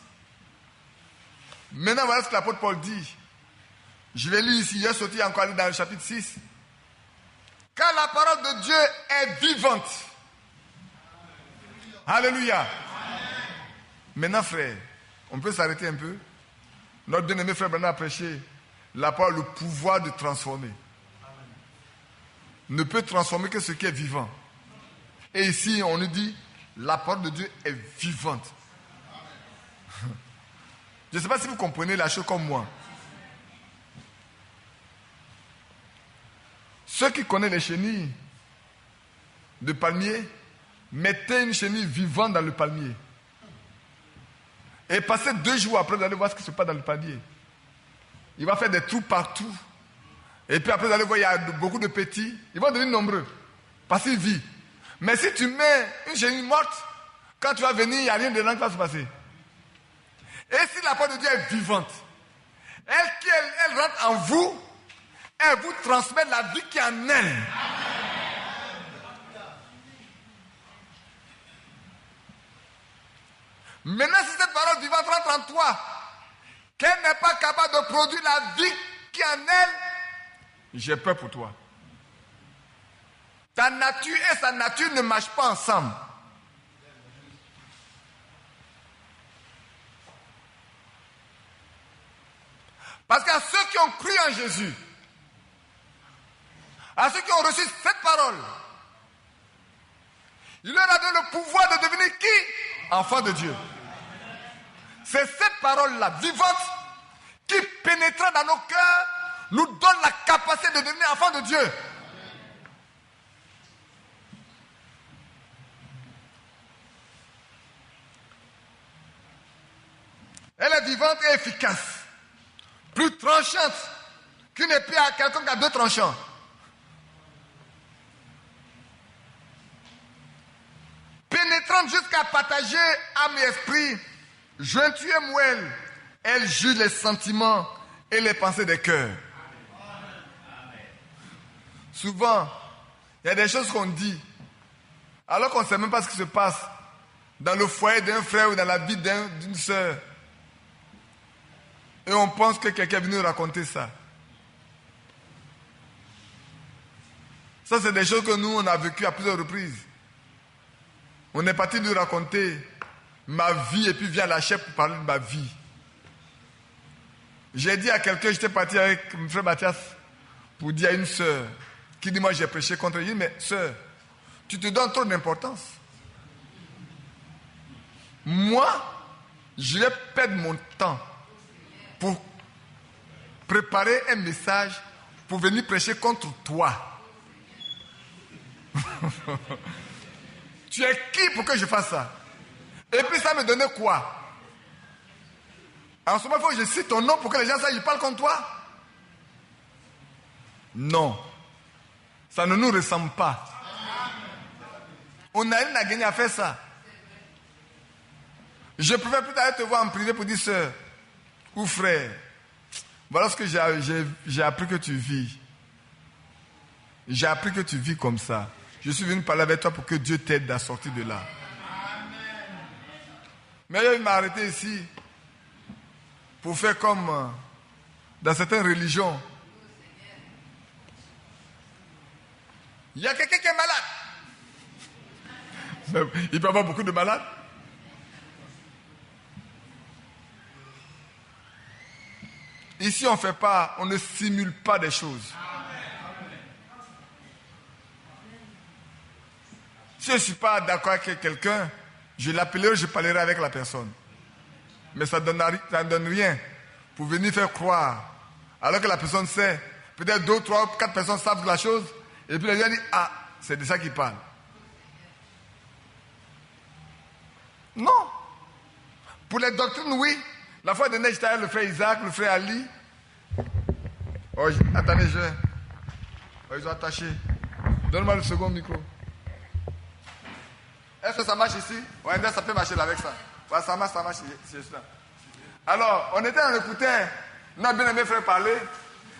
Maintenant, voilà ce que l'apôtre Paul dit. Je vais lire ici, il est sorti encore dans le chapitre 6. Car la parole de Dieu est vivante. Alléluia. Maintenant, frère, on peut s'arrêter un peu. Notre bien-aimé frère Branham a prêché la parole, le pouvoir de transformer. Ne peut transformer que ce qui est vivant. Et ici, on nous dit, la parole de Dieu est vivante. Je ne sais pas si vous comprenez la chose comme moi. Ceux qui connaissent les chenilles de palmier, mettez une chenille vivante dans le palmier. Et passez 2 jours après, vous allez voir ce qui se passe dans le palmier. Il va faire des trous partout. Et puis après, vous allez voir, il y a beaucoup de petits. Ils vont devenir nombreux. Parce qu'il vit. Mais si tu mets une chenille morte, Quand tu vas venir, il n'y a rien dedans qui va se passer. Et si la parole de Dieu est vivante, elle rentre en vous, elle vous transmet la vie qui est en elle. Maintenant, si cette parole vivante rentre en toi, qu'elle n'est pas capable de produire la vie qui est en elle, j'ai peur pour toi. Ta nature et sa nature ne marchent pas ensemble. Parce qu'à ceux qui ont cru en Jésus, à ceux qui ont reçu cette parole, il leur a donné le pouvoir de devenir qui? Enfants de Dieu. C'est cette parole-là, vivante, qui pénétrant dans nos cœurs, nous donne la capacité de devenir enfants de Dieu. Elle est vivante et efficace. Plus tranchante qu'une épée à quelqu'un qui a 2 tranchants. Pénétrante jusqu'à partager âme et esprit, jointure et moelle, elle juge les sentiments et les pensées des cœurs. Souvent, il y a des choses qu'on dit, alors qu'on ne sait même pas ce qui se passe dans le foyer d'un frère ou dans la vie d'une sœur. Et on pense que quelqu'un est venu nous raconter ça. Ça, c'est des choses que nous, on a vécues à plusieurs reprises. On est parti nous raconter ma vie et puis vient la chair pour parler de ma vie. J'ai dit à quelqu'un, j'étais parti avec mon frère Mathias pour dire à une sœur qui dit, moi j'ai prêché contre elle. Il dit, mais sœur, tu te donnes trop d'importance. Moi, je vais perdre mon temps pour préparer un message pour venir prêcher contre toi. Tu es qui pour que je fasse ça? Et puis ça me donnait quoi? En ce moment, il faut que je cite ton nom pour que les gens sachent que je parle contre toi? Non. Ça ne nous ressemble pas. On n'a rien à gagner à faire ça. Je préfère plus aller te voir en privé pour dire, sœur ou frère, voilà ce que j'ai appris que tu vis. J'ai appris que tu vis comme ça. Je suis venu parler avec toi pour que Dieu t'aide à sortir de là. Mais il m'a arrêté ici pour faire comme dans certaines religions. Il y a quelqu'un qui est malade. Il peut y avoir beaucoup de malades. Ici, on ne simule pas des choses. Si je ne suis pas d'accord avec quelqu'un, je l'appellerai, je parlerai avec la personne. Mais ça ne donne rien pour venir faire croire. Alors que la personne sait, peut-être 2, 3, 4 personnes savent la chose, et puis les gens disent, ah, c'est de ça qu'il parle. Non. Pour les doctrines, oui. La fois dernière, j'étais avec le frère Isaac, le frère Ali. Oh, attendez, ils ont attaché. Donne-moi le second micro. Est-ce que ça marche ici? Ouais, ça peut marcher là avec ça. Ouais, ça marche c'est ça. Alors, on était en écoutant, on a bien aimé frère parler,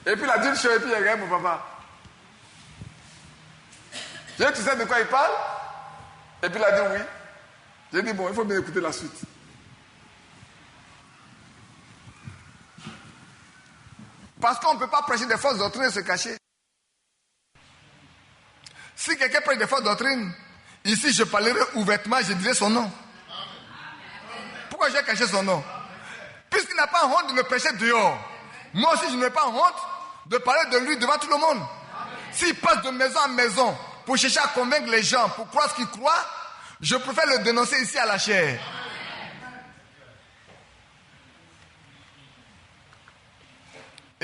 et puis il a dit une chose, et puis il a regardé mon papa. J'ai dit, tu sais de quoi il parle? Et puis il a dit oui. J'ai dit, bon, il faut bien écouter la suite. Parce qu'on ne peut pas prêcher des fausses doctrines et se cacher. Si quelqu'un prêche des fausses doctrines, ici je parlerai ouvertement, je dirai son nom. Pourquoi j'ai caché son nom? Puisqu'il n'a pas honte de me prêcher dehors. Moi aussi je n'ai pas honte de parler de lui devant tout le monde. S'il passe de maison en maison pour chercher à convaincre les gens, pour croire ce qu'ils croient, je préfère le dénoncer ici à la chair.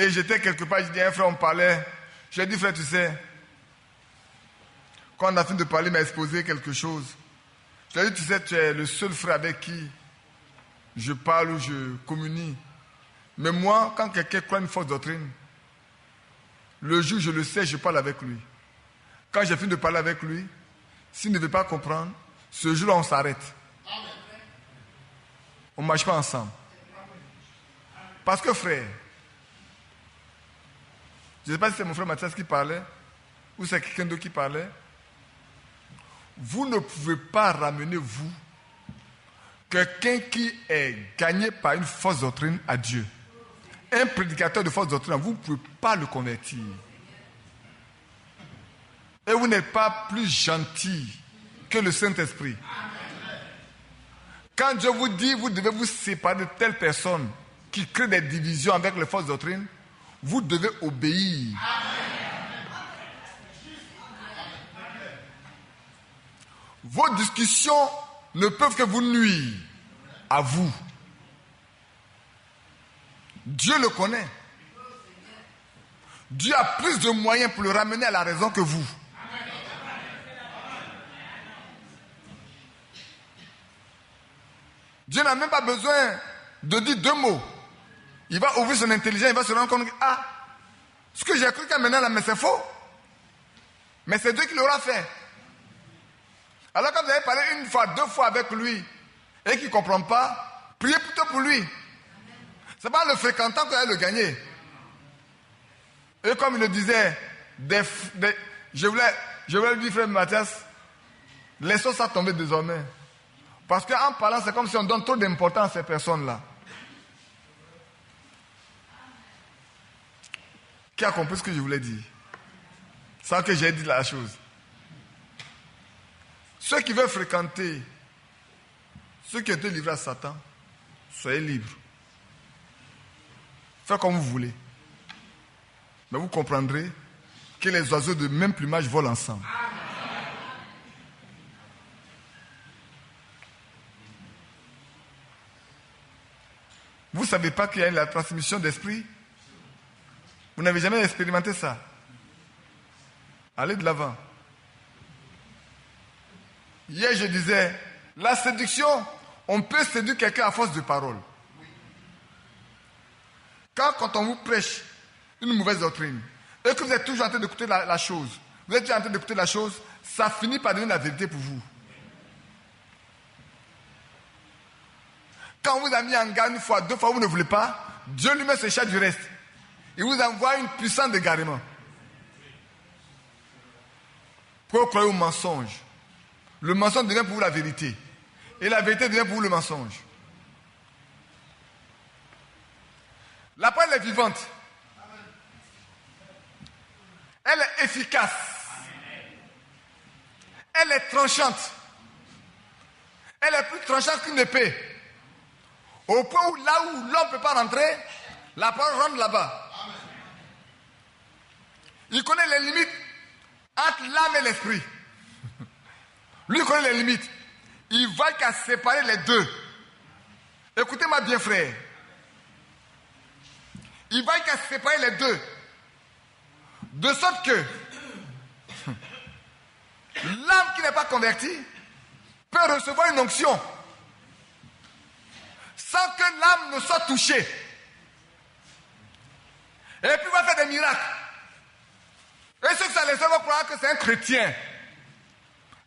Et j'étais quelque part, je dis à un frère, on parlait. Je lui ai dit, frère, tu sais, quand on a fini de parler, il m'a exposé quelque chose. Je lui ai dit, tu sais, tu es le seul frère avec qui je parle ou je communie. Mais moi, quand quelqu'un croit une fausse doctrine, le jour où je le sais, je parle avec lui. Quand j'ai fini de parler avec lui, s'il ne veut pas comprendre, ce jour-là, on s'arrête. on ne marche pas ensemble. Parce que frère, je ne sais pas si c'est mon frère Mathias qui parlait, ou c'est quelqu'un d'autre qui parlait, vous ne pouvez pas ramener, vous, quelqu'un qui est gagné par une fausse doctrine à Dieu. Un prédicateur de fausse doctrine, vous ne pouvez pas le convertir. Et vous n'êtes pas plus gentil que le Saint-Esprit. Quand Dieu vous dit, vous devez vous séparer de telle personne qui crée des divisions avec les fausses doctrines, vous devez obéir. Vos discussions ne peuvent que vous nuire à vous. Dieu le connaît. Dieu a plus de moyens pour le ramener à la raison que vous. Dieu n'a même pas besoin de dire 2 mots. Il va ouvrir son intelligence, il va se rendre compte que, ce que j'ai cru qu'à maintenant là, mais c'est faux. Mais c'est Dieu qui l'aura fait. Alors quand vous avez parlé 1 fois, 2 fois avec lui, et qu'il ne comprend pas, priez plutôt pour lui. Ce n'est pas le fréquentant que vous allez le gagner. Et comme il le disait, je voulais lui dire, frère Mathias, laissons ça tomber désormais. Parce qu'en parlant, c'est comme si on donne trop d'importance à ces personnes-là. Qui a compris ce que je voulais dire? Sans que j'ai dit la chose. Ceux qui veulent fréquenter, ceux qui ont été livrés à Satan, soyez libres. Faites comme vous voulez. Mais vous comprendrez que les oiseaux de même plumage volent ensemble. Vous ne savez pas qu'il y a la transmission d'esprit? Vous n'avez jamais expérimenté ça? Allez de l'avant. Hier, je disais, la séduction, on peut séduire quelqu'un à force de parole. Quand on vous prêche une mauvaise doctrine, et que vous êtes toujours en train d'écouter la chose, vous êtes toujours en train d'écouter la chose, ça finit par devenir la vérité pour vous. Quand on vous a mis en garde 1 fois, 2 fois, vous ne voulez pas, Dieu lui-même se charge du reste. Il vous envoie une puissance d'égarement. Pour croire au mensonge. Le mensonge devient pour vous la vérité. Et la vérité devient pour vous le mensonge. La parole est vivante. Elle est efficace. Elle est tranchante. Elle est plus tranchante qu'une épée. Au point où là où l'homme ne peut pas rentrer, la parole rentre là-bas. Il connaît les limites entre l'âme et l'esprit. Lui connaît les limites. Il va qu'à séparer les deux. Écoutez-moi bien, frère. Il va qu'à séparer les deux. De sorte que l'âme qui n'est pas convertie peut recevoir une onction sans que l'âme ne soit touchée. Et puis il va faire des miracles. Et ceux que ça les fait vont croire que c'est un chrétien.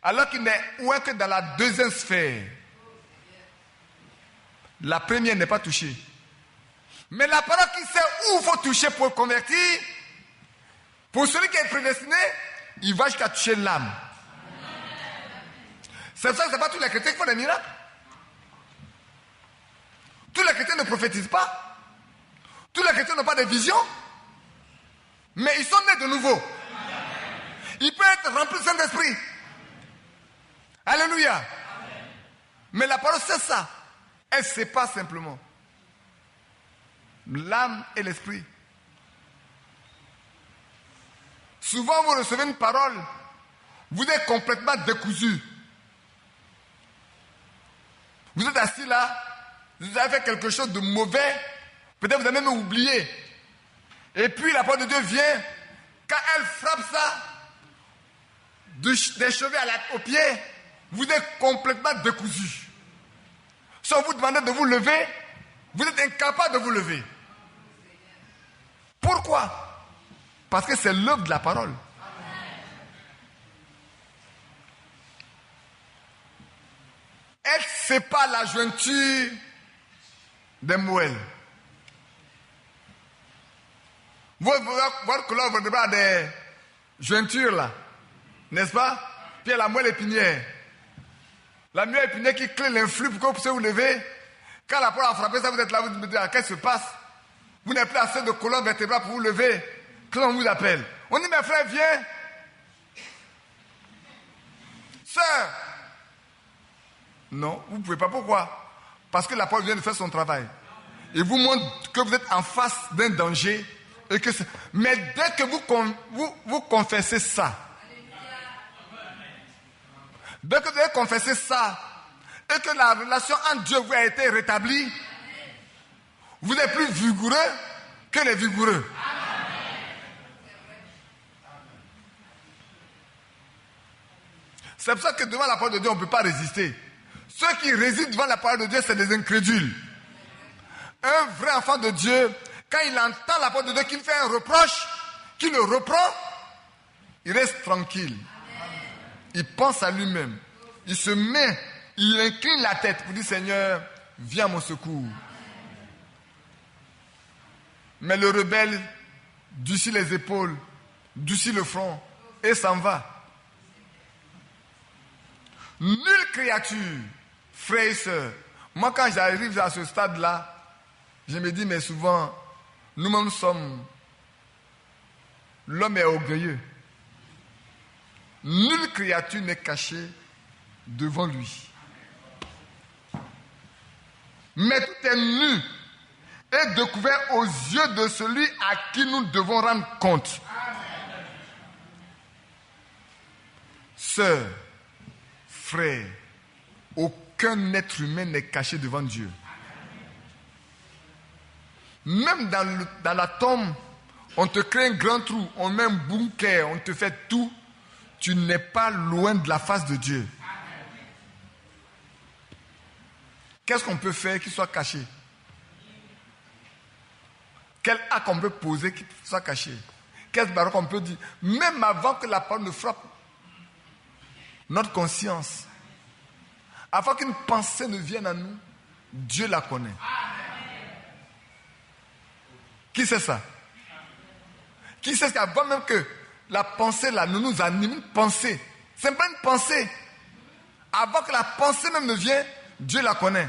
Alors qu'il n'est oué que dans la deuxième sphère. La première n'est pas touchée. Mais la parole qui sait où il faut toucher pour le convertir, pour celui qui est prédestiné, il va jusqu'à toucher l'âme. C'est pour ça que ce n'est pas tous les chrétiens qui font des miracles. Tous les chrétiens ne prophétisent pas. Tous les chrétiens n'ont pas de vision. Mais ils sont nés de nouveau. Ils peuvent être remplis du Saint-Esprit. Alléluia. Amen. Mais la parole c'est ça. Elle sépare simplement l'âme et l'esprit. Souvent vous recevez une parole, vous êtes complètement décousu. Vous êtes assis là, vous avez fait quelque chose de mauvais, peut-être vous avez même oublié. Et puis la parole de Dieu vient, quand elle frappe ça, des cheveux aux pieds, vous êtes complètement décousu. Si on vous demandait de vous lever, vous êtes incapable de vous lever. Pourquoi? Parce que c'est l'œuvre de la parole. Elle sépare la jointure des moelles. Votre colonne vertébrale a des jointures là, n'est-ce pas? Puis il y a la moelle épinière. La moelle épinière qui crée l'influx pour que vous puissiez vous lever. Quand la porte a frappé, ça vous êtes là, vous me dites, qu'est-ce qui se passe? Vous n'avez plus assez de colonne vertébrale pour vous lever. Comment on vous appelle? On dit, mes frères, viens. Sœur. Non, vous ne pouvez pas. Pourquoi? Parce que la parole vient de faire son travail. Il vous montre que vous êtes en face d'un danger. Et que mais dès que vous confessez ça, dès que vous avez confessé ça, et que la relation entre Dieu vous a été rétablie, vous êtes plus vigoureux que les vigoureux. C'est pour ça que devant la parole de Dieu, on ne peut pas résister. Ceux qui résistent devant la parole de Dieu, c'est des incrédules. Un vrai enfant de Dieu, quand il entend la parole de Dieu, qu'il fait un reproche, qu'il le reprend, il reste tranquille. Il pense à lui-même. Il se met, il incline la tête pour dire, Seigneur, viens à mon secours. Mais le rebelle durcit les épaules, durcit le front et s'en va. Nulle créature, frères et sœurs. Moi, quand j'arrive à ce stade-là, je me dis, mais souvent, nous-mêmes sommes... L'homme est orgueilleux. Nulle créature n'est cachée devant lui. Mais tout est nu et découvert aux yeux de celui à qui nous devons rendre compte. Sœurs, frères, aucun être humain n'est caché devant Dieu. Même dans la tombe, on te crée un grand trou, on met un bunker, on te fait tout. Tu n'es pas loin de la face de Dieu. Qu'est-ce qu'on peut faire qui soit caché? Quel acte on peut poser qui soit caché? Quelle parole qu'on peut dire? Même avant que la parole ne frappe notre conscience, avant qu'une pensée ne vienne à nous, Dieu la connaît. Qui sait ça? Qui sait qu'avant même que la pensée là ne nous anime, une pensée, ce n'est pas une pensée. Avant que la pensée même ne vienne, Dieu la connaît.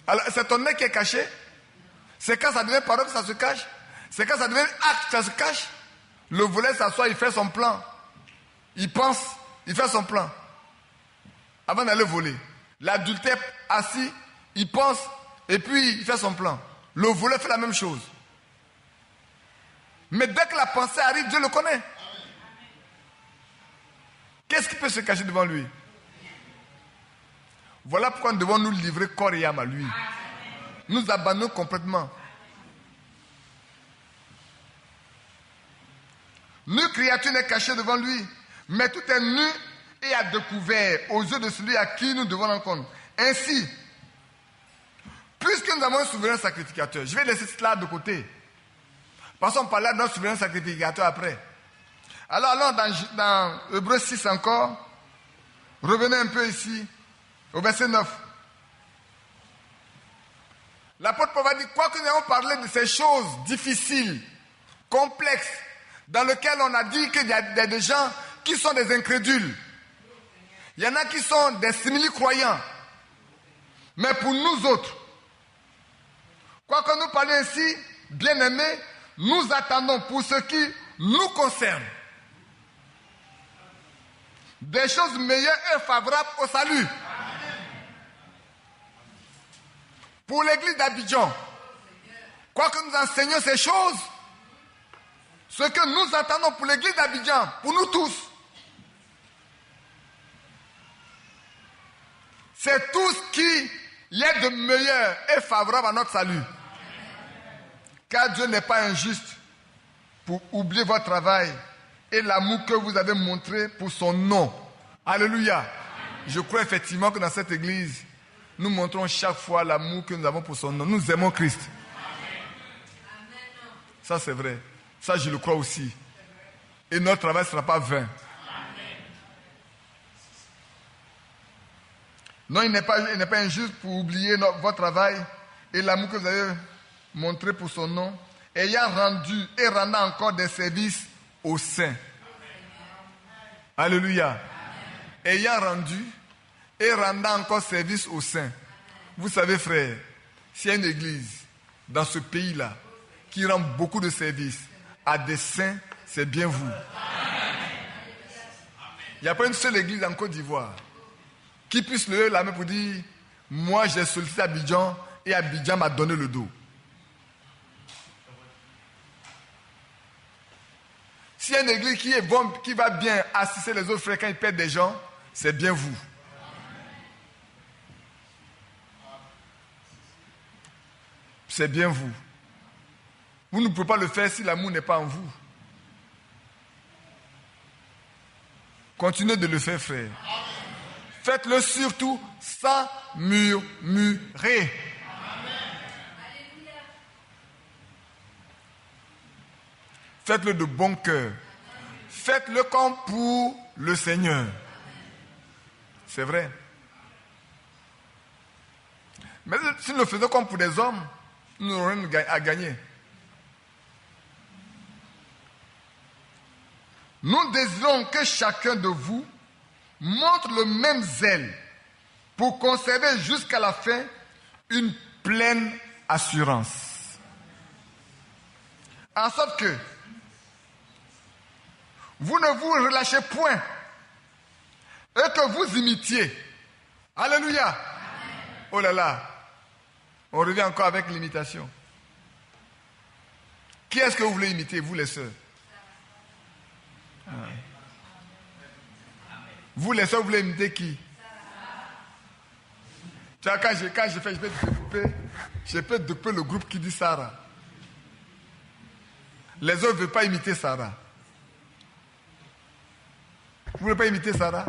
Alors c'est ton nez qui est caché. C'est quand ça devient parole que ça se cache. C'est quand ça devient acte que ça se cache. Le volet s'assoit, il fait son plan. Il pense, il fait son plan. Avant d'aller voler. L'adultère assis, il pense et puis il fait son plan. Le volet fait la même chose. Mais dès que la pensée arrive, Dieu le connaît. Qu'est-ce qui peut se cacher devant lui? Voilà pourquoi nous devons nous livrer corps et âme à lui. Nous abandonnons complètement. Nulle créature n'est cachée devant lui, mais tout est nu et à découvert aux yeux de celui à qui nous devons rendre compte. Ainsi, puisque nous avons un souverain sacrificateur, je vais laisser cela de côté. Parce qu'on parlera de notre souverain sacrificateur après. Alors allons dans Hébreux 6 encore. Revenez un peu ici, au verset 9. L'apôtre Paul va dire, quoi que nous ayons parlé de ces choses difficiles, complexes, dans lesquelles on a dit qu'il y a des gens qui sont des incrédules. Il y en a qui sont des simili-croyants. Mais pour nous autres, quoi que nous parlions ici, bien-aimés, nous attendons pour ce qui nous concerne des choses meilleures et favorables au salut. Pour l'église d'Abidjan, quoi que nous enseignons ces choses, ce que nous attendons pour l'église d'Abidjan, pour nous tous, c'est tout ce qui y est de meilleur et favorable à notre salut. Car Dieu n'est pas injuste pour oublier votre travail et l'amour que vous avez montré pour son nom. Alléluia. Je crois effectivement que dans cette église, nous montrons chaque fois l'amour que nous avons pour son nom. Nous aimons Christ. Ça c'est vrai. Ça je le crois aussi. Et notre travail ne sera pas vain. Non, il n'est pas injuste pour oublier votre travail et l'amour que vous avez montré pour son nom, ayant rendu et rendant encore des services aux saints. Alléluia. Ayant rendu et rendant encore service aux saints. Vous savez, frère, s'il y a une église dans ce pays-là qui rend beaucoup de services à des saints, c'est bien vous. Il n'y a pas une seule église en Côte d'Ivoire qui puisse lever la main pour dire « Moi, j'ai sollicité Abidjan et Abidjan m'a donné le dos. » S'il y a une église qui va bien assister les autres frères quand ils perdent des gens, c'est bien vous. C'est bien vous. Vous ne pouvez pas le faire si l'amour n'est pas en vous. Continuez de le faire, frère. Faites-le surtout sans murmurer. Faites-le de bon cœur. Faites-le comme pour le Seigneur. C'est vrai. Mais si nous le faisons comme pour des hommes, nous n'aurons rien à gagner. Nous désirons que chacun de vous montre le même zèle pour conserver jusqu'à la fin une pleine assurance. En sorte que vous ne vous relâchez point et que vous imitiez. Alléluia. Amen. Oh là là. On revient encore avec l'imitation. Qui est-ce que vous voulez imiter, vous les sœurs? Vous les sœurs, vous voulez imiter qui? Tu vois, quand je peux découper le groupe qui dit Sarah. Les autres ne veulent pas imiter Sarah. Vous ne voulez pas imiter Sarah?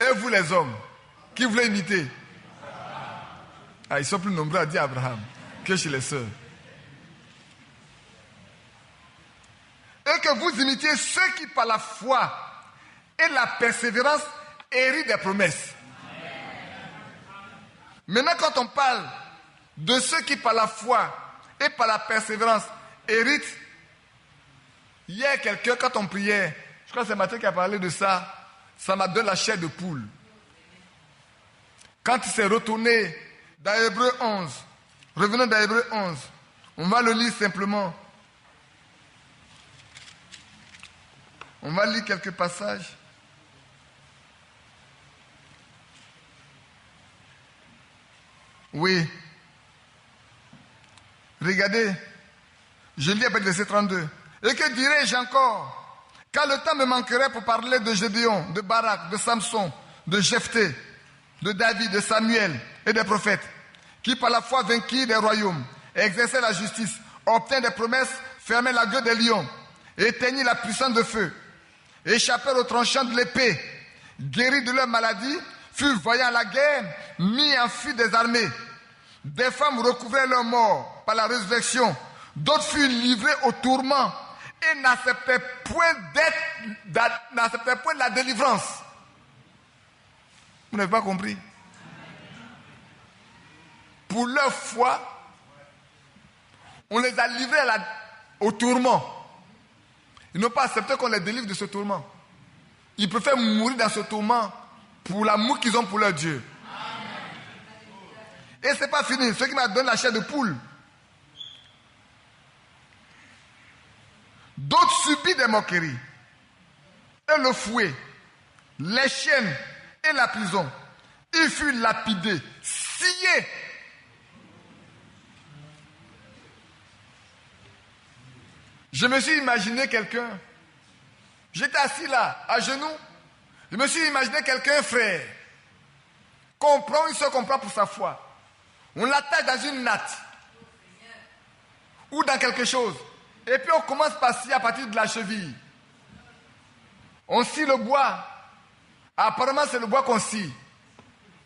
Et vous les hommes, qui voulez imiter? Ils sont plus nombreux à dire Abraham que chez les sœurs. Et que vous imitiez ceux qui par la foi et la persévérance héritent des promesses. Maintenant, quand on parle de ceux qui par la foi et par la persévérance héritent, hier, quelqu'un, quand on priait, je crois que c'est Mathieu qui a parlé de ça, ça m'a donné la chair de poule. Quand il s'est retourné dans Hébreux 11, revenons dans Hébreux 11, on va le lire simplement. On va lire quelques passages. Oui. Regardez. Je lis avec le verset 32. Et que dirais-je encore? Quand le temps me manquerait pour parler de Gédéon, de Barak, de Samson, de Jephthé, de David, de Samuel et des prophètes, qui par la foi vainquirent des royaumes, exerçaient la justice, obtinrent des promesses, fermaient la gueule des lions, éteignirent la puissance de feu, échappèrent aux tranchants de l'épée, guéris de leur maladie, furent voyants à la guerre, mis en fuite des armées. Des femmes recouvraient leur mort par la résurrection, d'autres furent livrés au tourment et n'acceptaient point de la délivrance. Vous n'avez pas compris? Pour leur foi, on les a livrés au tourment. Ils n'ont pas accepté qu'on les délivre de ce tourment. Ils préfèrent mourir dans ce tourment pour l'amour qu'ils ont pour leur Dieu. Et ce n'est pas fini. Ce qui m'a donné la chair de poule. D'autres subissent des moqueries. Et le fouet, les chaînes et la prison. Ils furent lapidés, sciés. Je me suis imaginé quelqu'un. J'étais assis là, à genoux. Je me suis imaginé quelqu'un, frère. Il se comprend pour sa foi. On l'attache dans une natte. Ou dans quelque chose. Et puis on commence par scier à partir de la cheville. On scie le bois. Apparemment c'est le bois qu'on scie.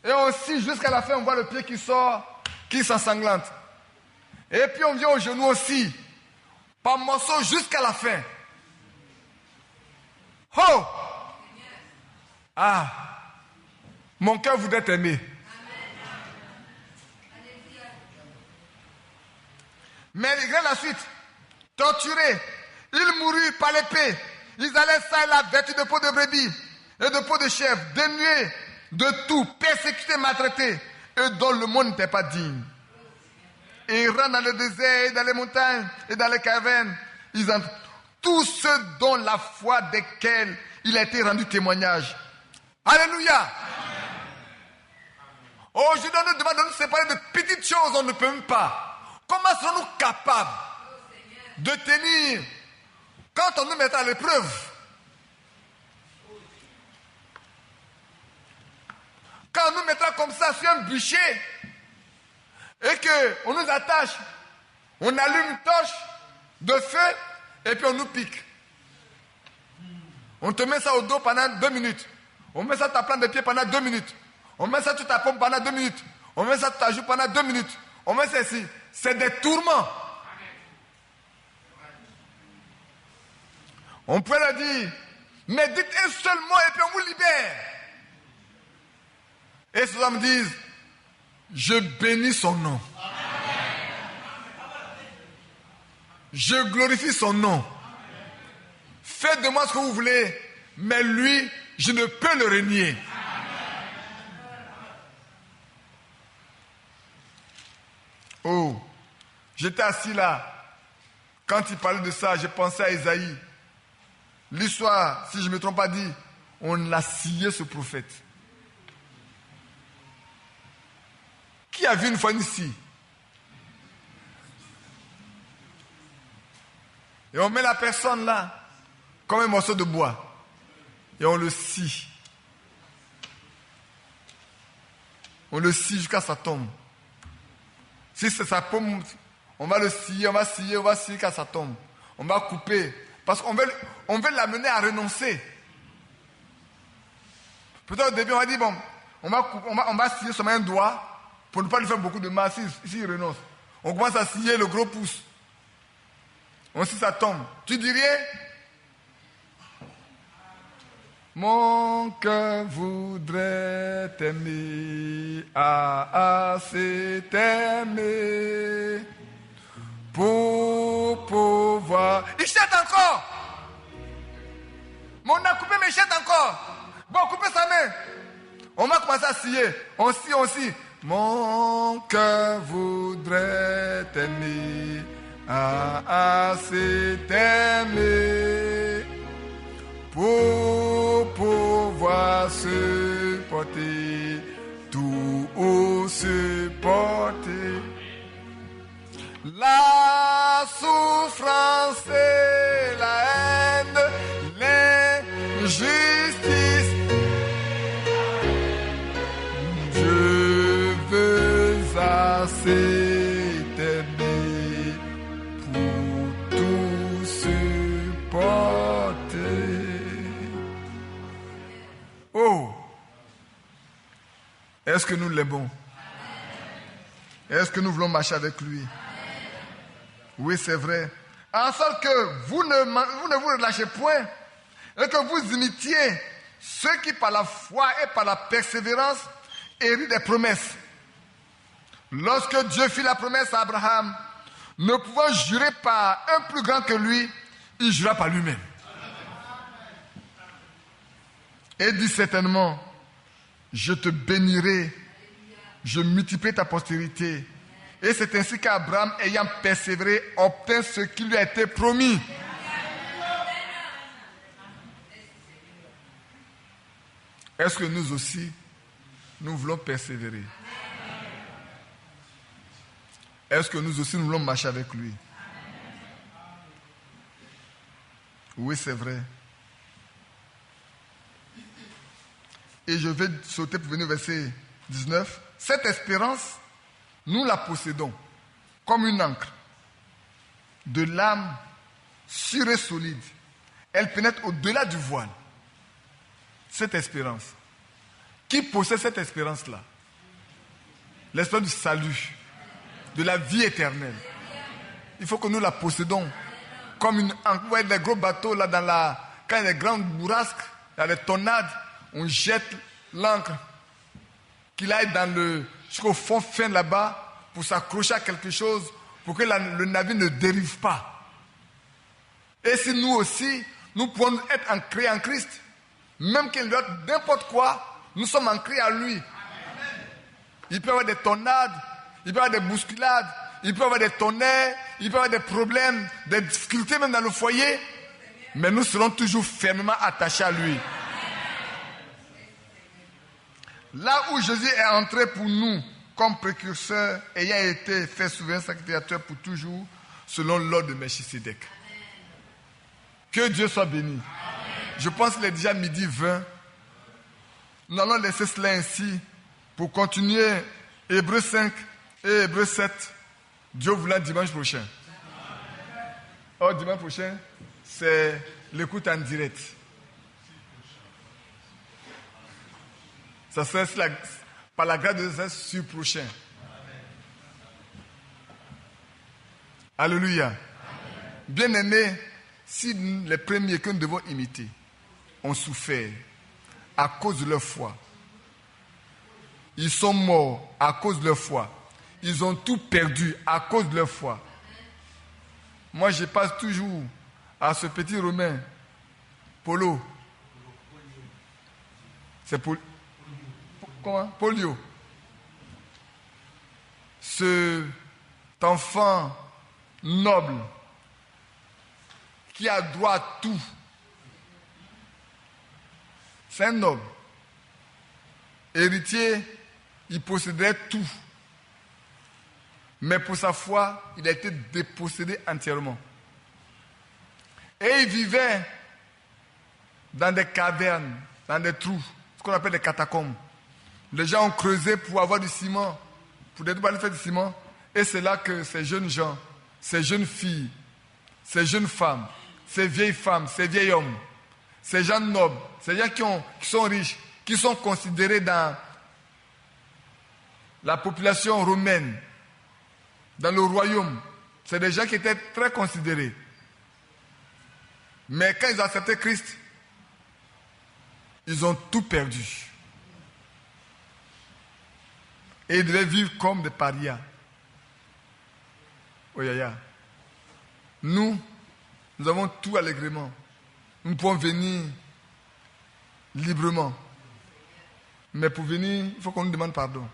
Et on scie jusqu'à la fin, on voit le pied qui sort, qui s'ensanglante. Et puis on vient au genou aussi. Par morceaux jusqu'à la fin. Oh! Ah! Mon cœur voudrait t'aimer. Mais regarde la suite. Torturés, ils moururent par l'épée. Ils allaient ça et là, vêtus de peau de brebis et de peau de chèvre, dénués de tout, persécutés, maltraités, et dont le monde n'était pas digne. Et ils rentrent dans le désert, dans les montagnes et dans les cavernes. Ils entrent. Tous ceux dont la foi desquels il a été rendu témoignage. Alléluia. Aujourd'hui, on nous demande de nous séparer de petites choses, on ne peut même pas. Comment serons-nous capables de tenir quand on nous mettra à l'épreuve? Quand on nous mettra comme ça sur un bûcher et qu'on nous attache, on allume une torche de feu et puis on nous pique. On te met ça au dos pendant 2 minutes. On met ça sur ta plante de pied pendant 2 minutes. On met ça sur ta paume pendant 2 minutes. On met ça sur ta joue pendant 2 minutes. On met ça ici. C'est des tourments. On peut leur dire, mais dites un seul mot et puis on vous libère. Et ces hommes disent, je bénis son nom. Je glorifie son nom. Faites de moi ce que vous voulez, mais lui, je ne peux le renier. Oh, j'étais assis là. Quand il parlait de ça, j'ai pensé à Isaïe. L'histoire, si je ne me trompe pas, dit, on l'a scié ce prophète. Qui a vu une fois une scie? Et on met la personne là, comme un morceau de bois. Et on le scie. On le scie jusqu'à sa tombe. Si c'est sa paume, on va le scier, on va scier jusqu'à sa tombe. On va couper. Parce qu'on veut l'amener à renoncer. Peut-être au début, on va dire, bon, on va scier seulement un doigt pour ne pas lui faire beaucoup de mal s'il renonce. On commence à scier le gros pouce. On scie sa tombe. Tu dis rien? Mon cœur voudrait t'aimer, assez t'aimer, pour pouvoir... Il chante encore. Mais on a coupé, mais il chante encore. Bon, coupez sa main. On va commencer à scier. On scie. Mon cœur voudrait t'aimer, assez t'aimer, pour pouvoir supporter, tout supporter. La souffrance et la haine, l'injustice. Je veux assez t'aimer pour tout supporter. Oh! Est-ce que nous l'aimons? Est-ce que nous voulons marcher avec lui? Oui, c'est vrai. En sorte que vous ne vous relâchez point et que vous imitiez ceux qui par la foi et par la persévérance héritent des promesses. Lorsque Dieu fit la promesse à Abraham, ne pouvant jurer par un plus grand que lui, il jura par lui-même. Et dit certainement, je te bénirai, je multiplierai ta postérité. Et c'est ainsi qu'Abraham, ayant persévéré, obtint ce qui lui a été promis. Est-ce que nous aussi, nous voulons persévérer? Est-ce que nous aussi, nous voulons marcher avec lui? Oui, c'est vrai. Et je vais sauter pour venir au verset 19. Cette espérance, nous la possédons comme une ancre de l'âme sûre et solide. Elle pénètre au-delà du voile. Cette espérance. Qui possède cette espérance-là? L'espérance du salut, de la vie éternelle. Il faut que nous la possédons comme une ancre. Vous voyez les gros bateaux là quand il y a des grandes bourrasques, il y a des tornades, on jette l'ancre qu'il aille jusqu'au fond fin là-bas pour s'accrocher à quelque chose, pour que le navire ne dérive pas. Et si nous aussi, nous pouvons être ancrés en Christ, même qu'il doit n'importe quoi, nous sommes ancrés à lui. Il peut y avoir des tornades, il peut y avoir des bousculades, il peut y avoir des tonnerres, il peut y avoir des problèmes, des difficultés même dans le foyer, mais nous serons toujours fermement attachés à lui. Là où Jésus est entré pour nous, comme précurseur, ayant été fait souverain sacrificateur pour toujours, selon l'ordre de Melchisédek. Que Dieu soit béni. Je pense qu'il est déjà 12h20. Nous allons laisser cela ainsi pour continuer Hébreux 5 et Hébreux 7. Dieu voulant dimanche prochain. Or, dimanche prochain, c'est l'écoute en direct. Ça sera par la grâce de Dieu sur prochain. Alléluia. Bien-aimés, si les premiers que nous devons imiter ont souffert à cause de leur foi, ils sont morts à cause de leur foi, ils ont tout perdu à cause de leur foi. Moi, je passe toujours à ce petit Romain, Polo. C'est comment? Polio. Cet enfant noble qui a droit à tout. C'est un noble. Héritier, il possédait tout. Mais pour sa foi, il a été dépossédé entièrement. Et il vivait dans des cavernes, dans des trous, ce qu'on appelle des catacombes. Les gens ont creusé pour avoir du ciment, pour aller faire du ciment. Et c'est là que ces jeunes gens, ces jeunes filles, ces jeunes femmes, ces vieilles femmes, ces vieils hommes, ces gens nobles, ces gens qui sont riches, qui sont considérés dans la population romaine, dans le royaume, c'est des gens qui étaient très considérés. Mais quand ils ont accepté Christ, ils ont tout perdu. Et ils devaient vivre comme des parias. Oh, Nous avons tout allègrement. Nous pouvons venir librement. Mais pour venir, il faut qu'on nous demande pardon.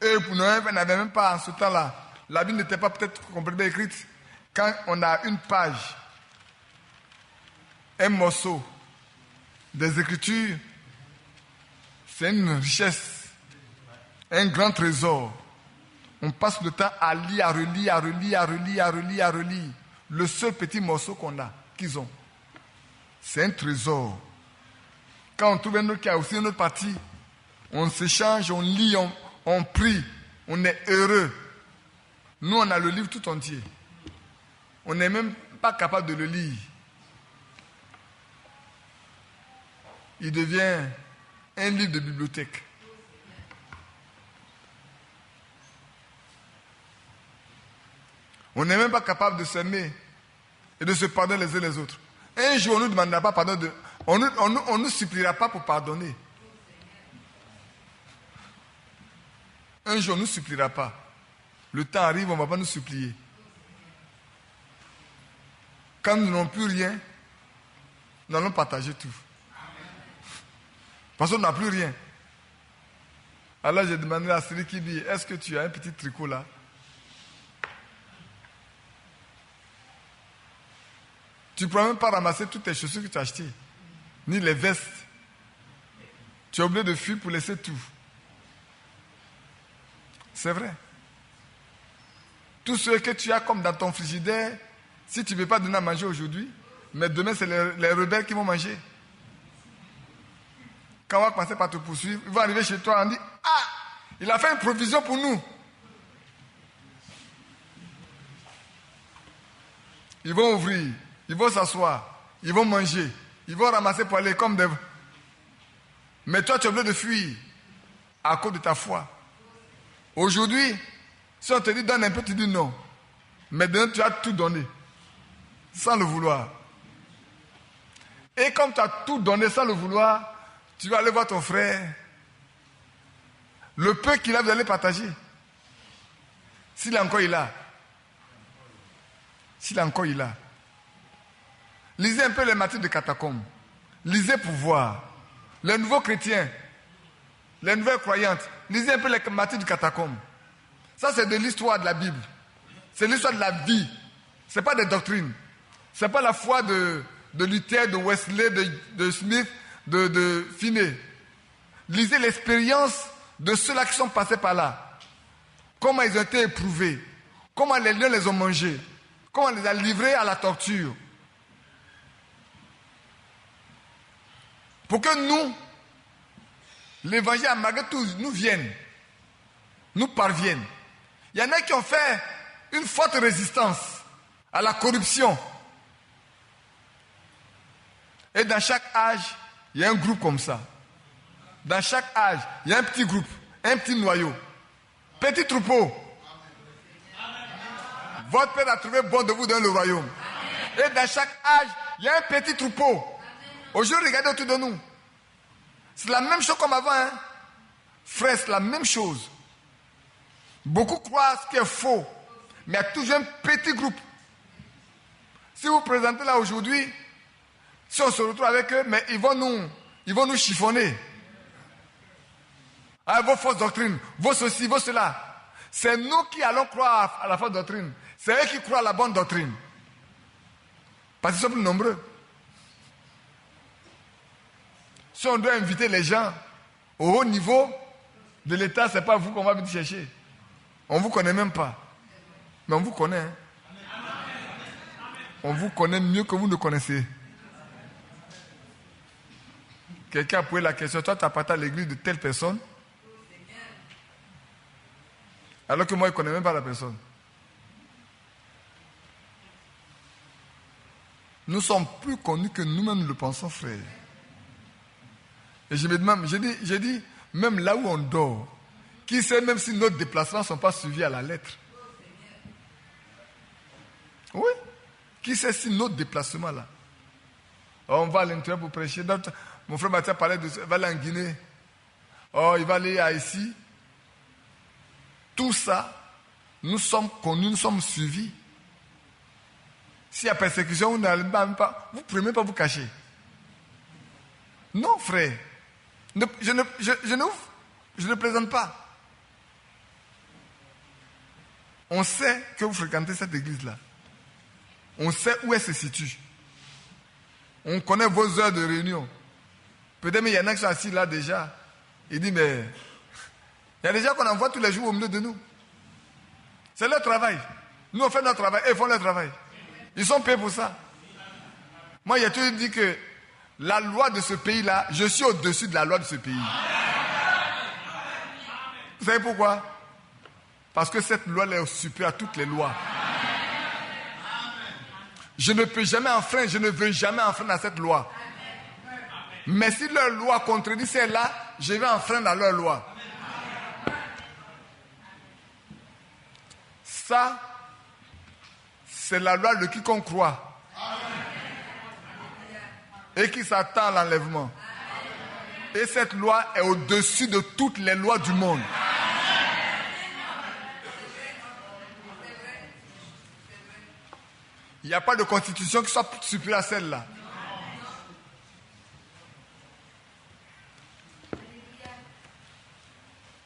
Et pour nous, on n'avait même pas en ce temps-là. La Bible n'était pas peut-être complètement écrite. Quand on a une page, un morceau des Écritures, c'est une richesse, un grand trésor. On passe le temps à lire, à relire, à relire, à relire, à relire, à relire. Le seul petit morceau qu'on a, qu'ils ont, c'est un trésor. Quand on trouve un autre qui a aussi une autre partie, on s'échange, on lit, on prie, on est heureux. Nous, on a le livre tout entier. On n'est même pas capable de le lire. Il devient un livre de bibliothèque. On n'est même pas capable de s'aimer et de se pardonner les uns les autres. Un jour, on ne nous demandera pas pardon. On ne nous suppliera pas pour pardonner. Un jour, on ne nous suppliera pas. Le temps arrive, on ne va pas nous supplier. Quand nous n'avons plus rien, nous allons partager tout. Parce qu'on n'a plus rien. Alors j'ai demandé à celui qui dit, est-ce que tu as un petit tricot là? Tu ne pourras même pas ramasser toutes tes chaussures que tu as achetées, ni les vestes. Tu es obligé de fuir pour laisser tout. C'est vrai. Tout ce que tu as comme dans ton frigidaire, si tu ne peux pas donner à manger aujourd'hui, mais demain c'est les rebelles qui vont manger. Quand on va commencer par te poursuivre, ils vont arriver chez toi et on dit, ah, il a fait une provision pour nous. Ils vont ouvrir, ils vont s'asseoir, ils vont manger, ils vont ramasser pour aller comme des... Mais toi, tu es obligé de fuir à cause de ta foi. Aujourd'hui, si on te dit donne un peu, tu dis non. Mais demain, tu as tout donné, sans le vouloir. Et comme tu as tout donné sans le vouloir, tu vas aller voir ton frère. Le peu qu'il a, vous allez partager. S'il est encore là. S'il est encore là. Lisez un peu les martyrs de catacombes. Lisez pour voir. Les nouveaux chrétiens, les nouvelles croyantes, lisez un peu les martyrs de catacombes. Ça, c'est de l'histoire de la Bible. C'est l'histoire de la vie. Ce n'est pas des doctrines. Ce n'est pas la foi de Luther, de Wesley, de Smith, de Finney. Lisez l'expérience de ceux-là qui sont passés par là. Comment ils ont été éprouvés. Comment les lions les ont mangés. Comment on les a livrés à la torture. Pour que nous, l'évangile, malgré tout, nous vienne, nous parvienne. Il y en a qui ont fait une forte résistance à la corruption. Et dans chaque âge, il y a un groupe comme ça. Dans chaque âge, il y a un petit groupe, un petit noyau. Petit troupeau. Votre Père a trouvé bon de vous dans le royaume. Et dans chaque âge, il y a un petit troupeau. Aujourd'hui, regardez autour de nous. C'est la même chose comme avant. Hein? Frère, c'est la même chose. Beaucoup croient ce qui est faux. Mais il y a toujours un petit groupe. Si vous présentez là aujourd'hui, si on se retrouve avec eux, mais ils vont nous chiffonner. Ah, vos fausses doctrines, vos ceci, vos cela. C'est nous qui allons croire à la fausse doctrine. C'est eux qui croient à la bonne doctrine. Parce qu'ils sont plus nombreux. Si on doit inviter les gens au haut niveau de l'État, ce n'est pas vous qu'on va venir chercher. On ne vous connaît même pas. Mais on vous connaît. Hein? On vous connaît mieux que vous ne connaissez. Quelqu'un a posé la question, toi tu appartiens à l'église de telle personne, alors que moi je ne connais même pas la personne. Nous sommes plus connus que nous-mêmes le pensons, frère. Et je me demande, j'ai dit, même là où on dort, qui sait même si nos déplacements ne sont pas suivis à la lettre? Oui. Qui sait si nos déplacements là? Oh, on va à l'intérieur pour prêcher. Mon frère Mathieu parlait de ça. Il va aller en Guinée. Oh, il va aller à ici. Tout ça, nous sommes connus, nous sommes suivis. S'il y a persécution, vous n'allez même pas, vous ne pouvez même pas vous cacher. Non, frère. Je ne plaisante pas. On sait que vous fréquentez cette église-là. On sait où elle se situe. On connaît vos heures de réunion. Peut-être mais il y en a qui sont assis là déjà. Il dit mais il y a des gens qu'on envoie tous les jours au milieu de nous. C'est leur travail. Nous on fait notre travail et ils font leur travail. Ils sont payés pour ça. Moi j'ai toujours dit que la loi de ce pays-là, je suis au-dessus de la loi de ce pays. Vous savez pourquoi? Parce que cette loi est supérieure à toutes les lois. Je ne peux jamais enfreindre, je ne veux jamais enfreindre à cette loi. Mais si leur loi contredit celle-là, je vais enfreindre à leur loi. Ça, c'est la loi de quiconque croit. Et qui s'attend à l'enlèvement. Et cette loi est au-dessus de toutes les lois du monde. Il n'y a pas de constitution qui soit supérieure à celle-là.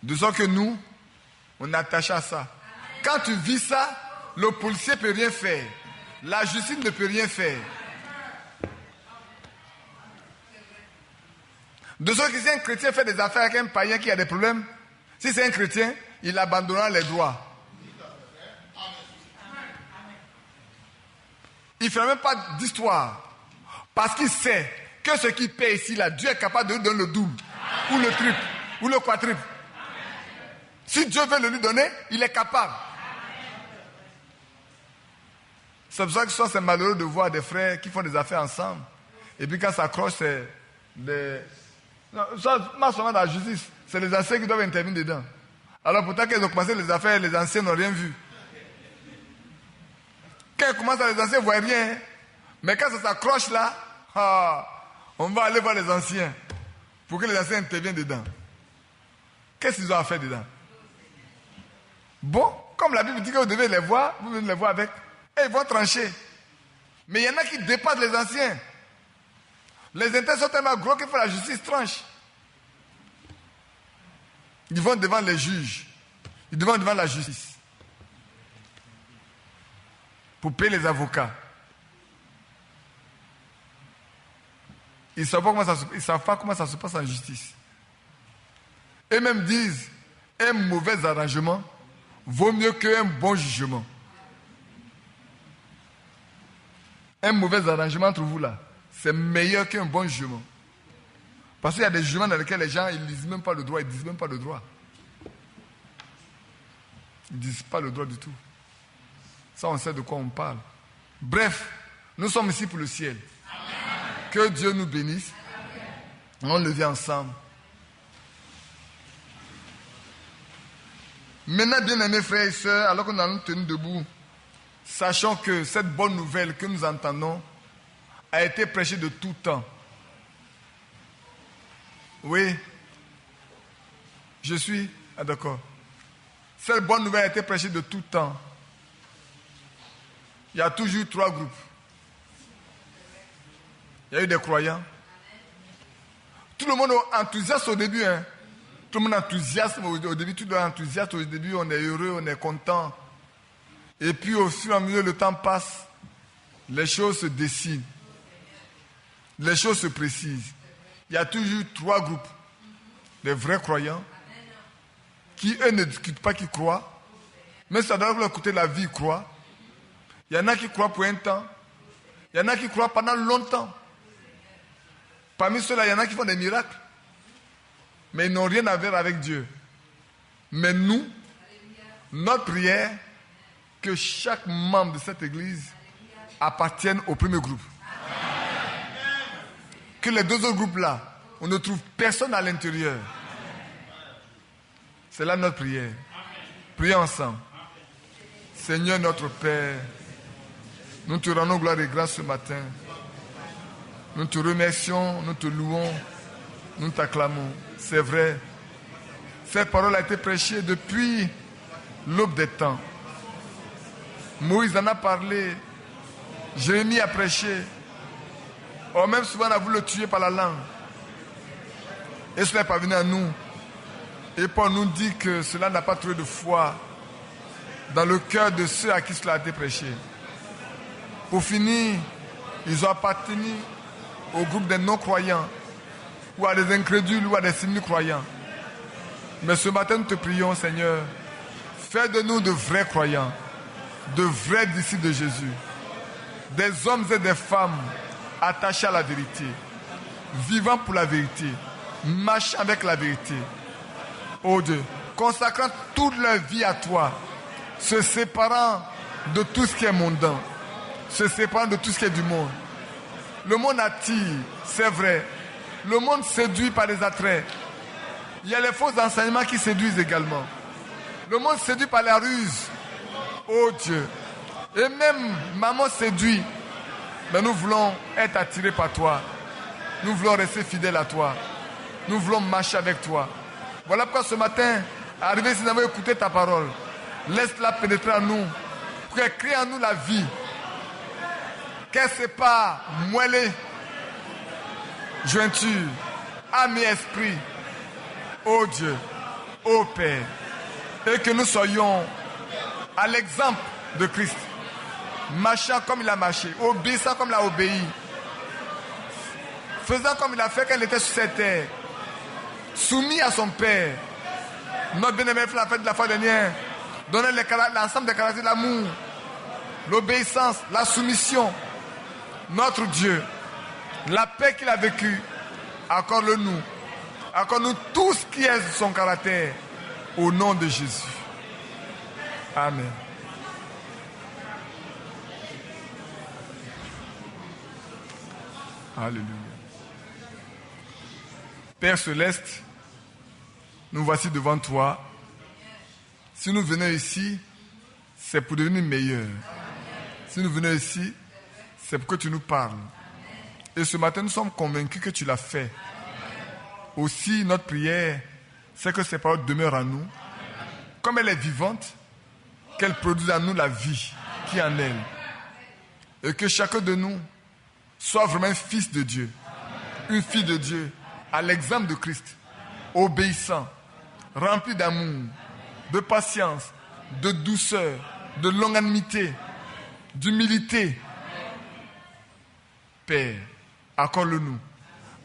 De sorte que nous, on est attachés à ça. Quand tu vis ça, le policier ne peut rien faire. La justice ne peut rien faire. De sorte que si un chrétien fait des affaires avec un païen qui a des problèmes, si c'est un chrétien, il abandonnera les droits. Il ne fait même pas d'histoire. Parce qu'il sait que ce qu'il paie ici, là, Dieu est capable de lui donner le double, ou le triple, ou le quadruple. Si Dieu veut le lui donner, il est capable. C'est pour ça que c'est malheureux de voir des frères qui font des affaires ensemble. Et puis quand ça accroche, c'est des... Non, ça, pas seulement dans la justice, c'est les anciens qui doivent intervenir dedans. Alors pourtant qu'ils ont commencé les affaires, les anciens n'ont rien vu. Quand ils commencent à les anciens, ils ne voient rien. Mais quand ça s'accroche là, On va aller voir les anciens pour que les anciens interviennent dedans. Qu'est-ce qu'ils ont à faire dedans? Bon, comme la Bible dit que vous devez les voir, vous devez les voir avec. Et ils vont trancher. Mais il y en a qui dépassent les anciens. Les intérêts sont tellement gros qu'il faut la justice tranche. Ils vont devant les juges. Ils vont devant la justice. Pour payer les avocats. Ils ne savent pas comment ça se passe en justice. Eux-mêmes disent, un mauvais arrangement vaut mieux qu'un bon jugement. Un mauvais arrangement entre vous là, c'est meilleur qu'un bon jugement. Parce qu'il y a des jugements dans lesquels les gens, ils ne lisent même pas le droit, ils ne disent même pas le droit. Ils ne disent pas le droit du tout. Ça, on sait de quoi on parle. Bref, nous sommes ici pour le ciel. Amen. Que Dieu nous bénisse. Amen. On le vit ensemble. Maintenant, bien-aimés frères et sœurs, alors que nous allons nous tenir debout, sachons que cette bonne nouvelle que nous entendons a été prêchée de tout temps. Oui, je suis d'accord. Cette bonne nouvelle a été prêchée de tout temps. Il y a toujours 3 groupes. Il y a eu des croyants. Tout le monde est enthousiaste au début. Hein. Tout le monde est enthousiaste au début. Tout le monde est enthousiaste au début. On est heureux, on est content. Et puis au fur et à mesure le temps passe, les choses se dessinent. Les choses se précisent. Il y a toujours 3 groupes. Les vrais croyants, qui eux ne discutent pas, qui croient. Mais ça doit leur coûter la vie, ils croient. Il y en a qui croient pour un temps. Il y en a qui croient pendant longtemps. Parmi ceux-là, il y en a qui font des miracles. Mais ils n'ont rien à voir avec Dieu. Mais nous, notre prière, que chaque membre de cette église appartienne au premier groupe. Que les 2 autres groupes-là, on ne trouve personne à l'intérieur. C'est là notre prière. Prions ensemble. Seigneur notre Père, nous te rendons gloire et grâce ce matin. Nous te remercions, nous te louons, nous t'acclamons. C'est vrai. Cette parole a été prêchée depuis l'aube des temps. Moïse en a parlé. Jérémie a prêché. Or même souvent on a voulu le tuer par la langue. Et cela est parvenu à nous. Et Paul nous dit que cela n'a pas trouvé de foi dans le cœur de ceux à qui cela a été prêché. Pour finir, ils ont appartenu au groupe des non-croyants, ou à des incrédules, ou à des semi-croyants. Mais ce matin, nous te prions, Seigneur, fais de nous de vrais croyants, de vrais disciples de Jésus, des hommes et des femmes attachés à la vérité, vivant pour la vérité, marchant avec la vérité. Oh Dieu, consacrant toute leur vie à toi, se séparant de tout ce qui est mondain, se séparant de tout ce qui est du monde. Le monde attire, c'est vrai. Le monde séduit par les attraits. Il y a les faux enseignements qui séduisent également. Le monde séduit par la ruse. Oh Dieu. Et même maman séduit. Mais nous voulons être attirés par toi. Nous voulons rester fidèles à toi. Nous voulons marcher avec toi. Voilà pourquoi ce matin, arrivé si nous avons écouté ta parole, laisse-la pénétrer en nous. Pour qu'elle crée en nous la vie. Qu'elle sépare moellé, jointure, âme et esprit. Ô Dieu, ô Père. Et que nous soyons à l'exemple de Christ. Marchant comme il a marché, obéissant comme il a obéi. Faisant comme il a fait quand il était sur cette terre. Soumis à son Père. Notre bien-aimé frère, la fête de la foi dernière, donnait l'ensemble des caractères de l'amour, l'obéissance, la soumission. Notre Dieu, la paix qu'il a vécue, accorde-le-nous. Accorde-nous tout ce qui est de son caractère, au nom de Jésus. Amen. Alléluia. Père céleste, nous voici devant toi. Si nous venons ici, c'est pour devenir meilleurs. Si nous venons ici, c'est pour que tu nous parles. Et ce matin, nous sommes convaincus que tu l'as fait. Aussi, notre prière, c'est que ces paroles demeurent en nous. Comme elle est vivante, qu'elle produise en nous la vie qui est en elle. Et que chacun de nous soit vraiment un fils de Dieu, une fille de Dieu, à l'exemple de Christ, obéissant, rempli d'amour, de patience, de douceur, de longanimité, d'humilité. Père, accorde-le-nous,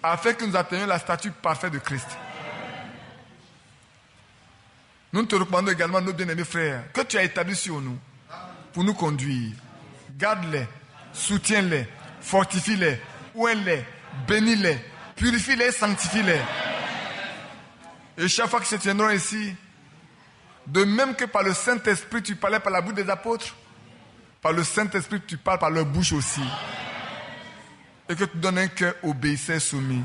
afin que nous atteignions la stature parfaite de Christ. Nous te recommandons également, nos bien-aimés frères, que tu as établis sur nous, pour nous conduire. Garde-les, soutiens-les, fortifie-les, ouins-les, bénis-les, purifie-les, sanctifie-les. Et chaque fois que se tiendront ici, de même que par le Saint-Esprit tu parlais par la bouche des apôtres, par le Saint-Esprit tu parles par leur bouche aussi. Et que tu donnes un cœur obéissant et soumis.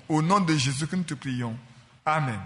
Au nom de Jésus que nous te prions. Amen.